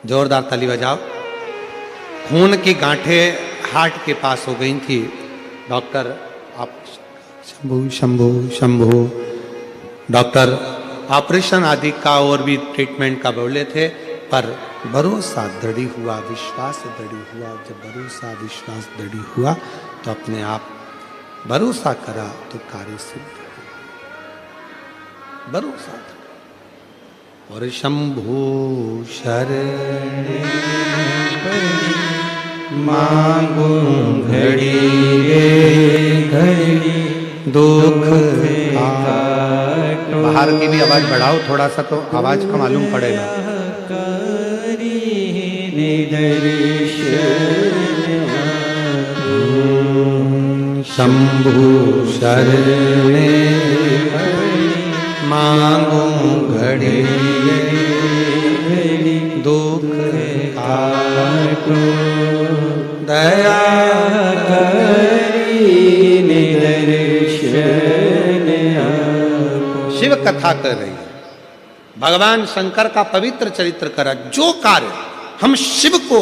जोरदार ताली बजाओ। खून की गांठें हार्ट के पास हो गई थी। डॉक्टर आप शंभू शंभू शंभू डॉक्टर ऑपरेशन आदि का और भी ट्रीटमेंट का बोले थे, पर भरोसा दृढ़ हुआ, विश्वास दृढ़ हुआ। जब भरोसा विश्वास दृढ़ हुआ तो अपने आप भरोसा करा तो कार्य सिद्ध हुआ। भरोसा और शंभू शरण मांगू घड़ी रे घड़ी दुख बाहर की भी आवाज बढ़ाओ थोड़ा सा, तो आवाज का मालूम पड़ेगा। शंभू शरणे मांगू घड़ी दुख काटो दया शिव कथा कर रही है। भगवान शंकर का पवित्र चरित्र करा। जो कार्य हम शिव को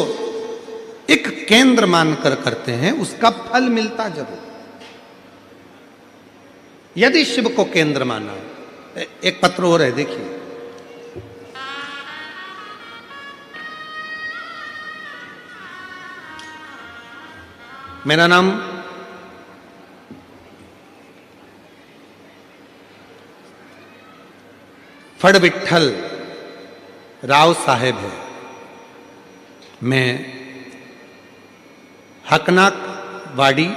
एक केंद्र मानकर करते हैं उसका फल मिलता जरूर। यदि शिव को केंद्र माना, एक पत्र और है देखिए। मेरा नाम फड़ विठल राव साहेब है। मैं हकनाक वाड़ी,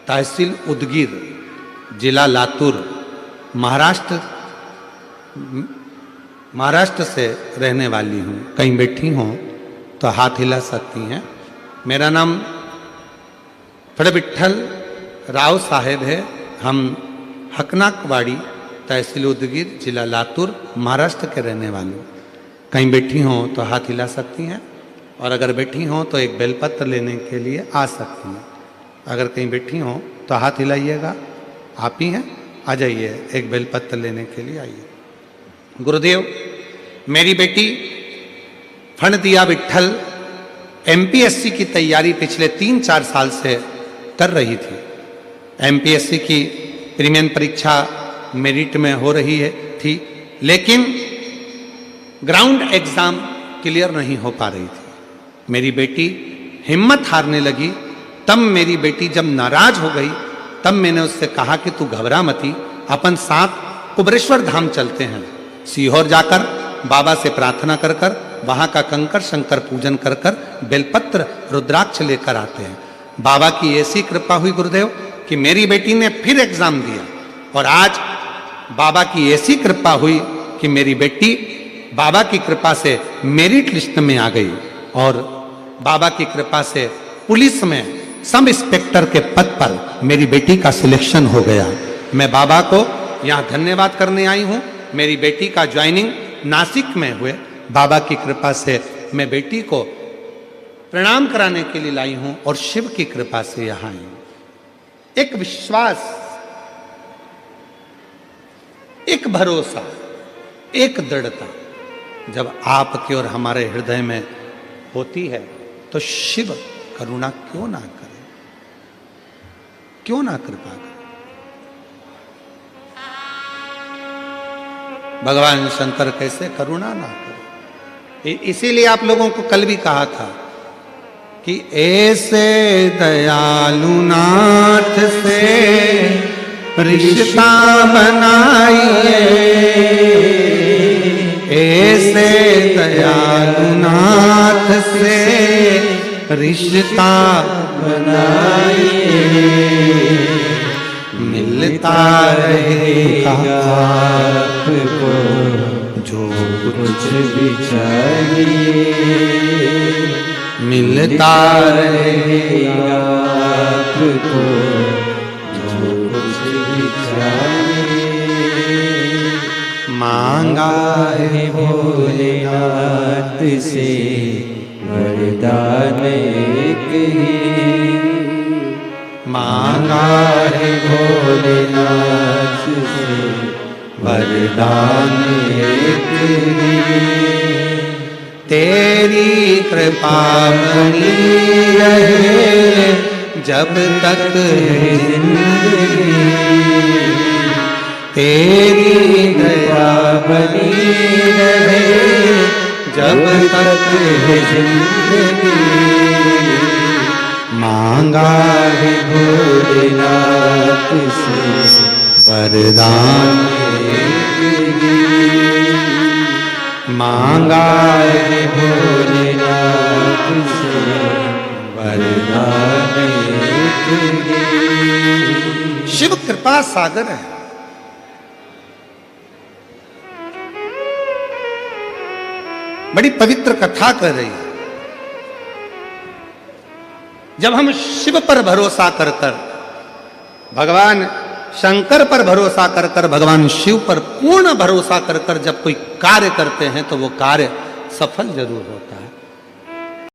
तहसील उदगीर, जिला लातूर, महाराष्ट्र से रहने वाली हूँ। कहीं बैठी हूँ तो हाथ हिला सकती हैं। मेरा नाम फड़ विठल राव साहेब है। हम हकनाक वाड़ी, तहसील उदगीर, जिला लातूर, महाराष्ट्र के रहने वाले हूँ। कहीं बैठी हों तो हाथ हिला सकती हैं और अगर बैठी हों तो एक बेलपत्र लेने के लिए आ सकती हैं। अगर कहीं बैठी हों तो हाथ हिलाइएगा। आप ही हैं, आ जाइए, एक बेलपत्र लेने के लिए आइए। गुरुदेव मेरी बेटी फणदिया विट्ठल एमपीएससी की तैयारी पिछले 3-4 साल से कर रही थी। एमपीएससी की प्रीलिमिनरी परीक्षा मेरिट में हो रही थी, लेकिन ग्राउंड एग्जाम क्लियर नहीं हो पा रही थी। मेरी बेटी हिम्मत हारने लगी। तब मेरी बेटी जब नाराज हो गई, तब मैंने उससे कहा कि तू घबरा मती, अपन साथ कुबरेश्वर धाम चलते हैं। सीहोर जाकर बाबा से प्रार्थना कर कर, वहां का कंकर शंकर पूजन कर कर, बेलपत्र रुद्राक्ष लेकर आते हैं। बाबा की ऐसी कृपा हुई गुरुदेव कि मेरी बेटी ने फिर एग्जाम दिया, और आज बाबा की ऐसी कृपा हुई कि मेरी बेटी बाबा की कृपा से मेरिट लिस्ट में आ गई, और बाबा की कृपा से पुलिस में सब इंस्पेक्टर के पद पर मेरी बेटी का सिलेक्शन हो गया। मैं बाबा को यहाँ धन्यवाद करने आई हूँ। मेरी बेटी का ज्वाइनिंग नासिक में हुए, बाबा की कृपा से मैं बेटी को प्रणाम कराने के लिए लाई हूँ, और शिव की कृपा से यहाँ आई हूँ। एक विश्वास, एक भरोसा, एक दृढ़ता जब आपके और हमारे हृदय में होती है, तो शिव करुणा क्यों ना करे, क्यों ना कृपा करे। भगवान शंकर कैसे करुणा ना करे। इसीलिए आप लोगों को कल भी कहा था कि ऐसे दयालु नाथ से रिश्ता बनाइए, ऐसे दयालु नाथ से रिश्ता बनाइए, मिलता रहेगा आपको जो कुछ भी चाहिए, मिलता रहेगा आपको जो कुछ भी चाहिए। मांगा है भोलेनाथ से वरदान एक ही, मांगा है भोलेनाथ से वरदान एक ही। तेरी कृपा बनी रहे जब तक है जिंदगी, तेरी दया बनी रहे जब तक है जिंदगी। मांगा है भोलेनाथ से वरदान एक ही, मांगा है भोलेनाथ से वरदान एक ही। शिव कृपा सागर है। बड़ी पवित्र कथा कर रही है। जब हम शिव पर भरोसा कर कर, भगवान शंकर पर भरोसा कर कर, भगवान शिव पर पूर्ण भरोसा कर कर जब कोई कार्य करते हैं, तो वो कार्य सफल जरूर होता है।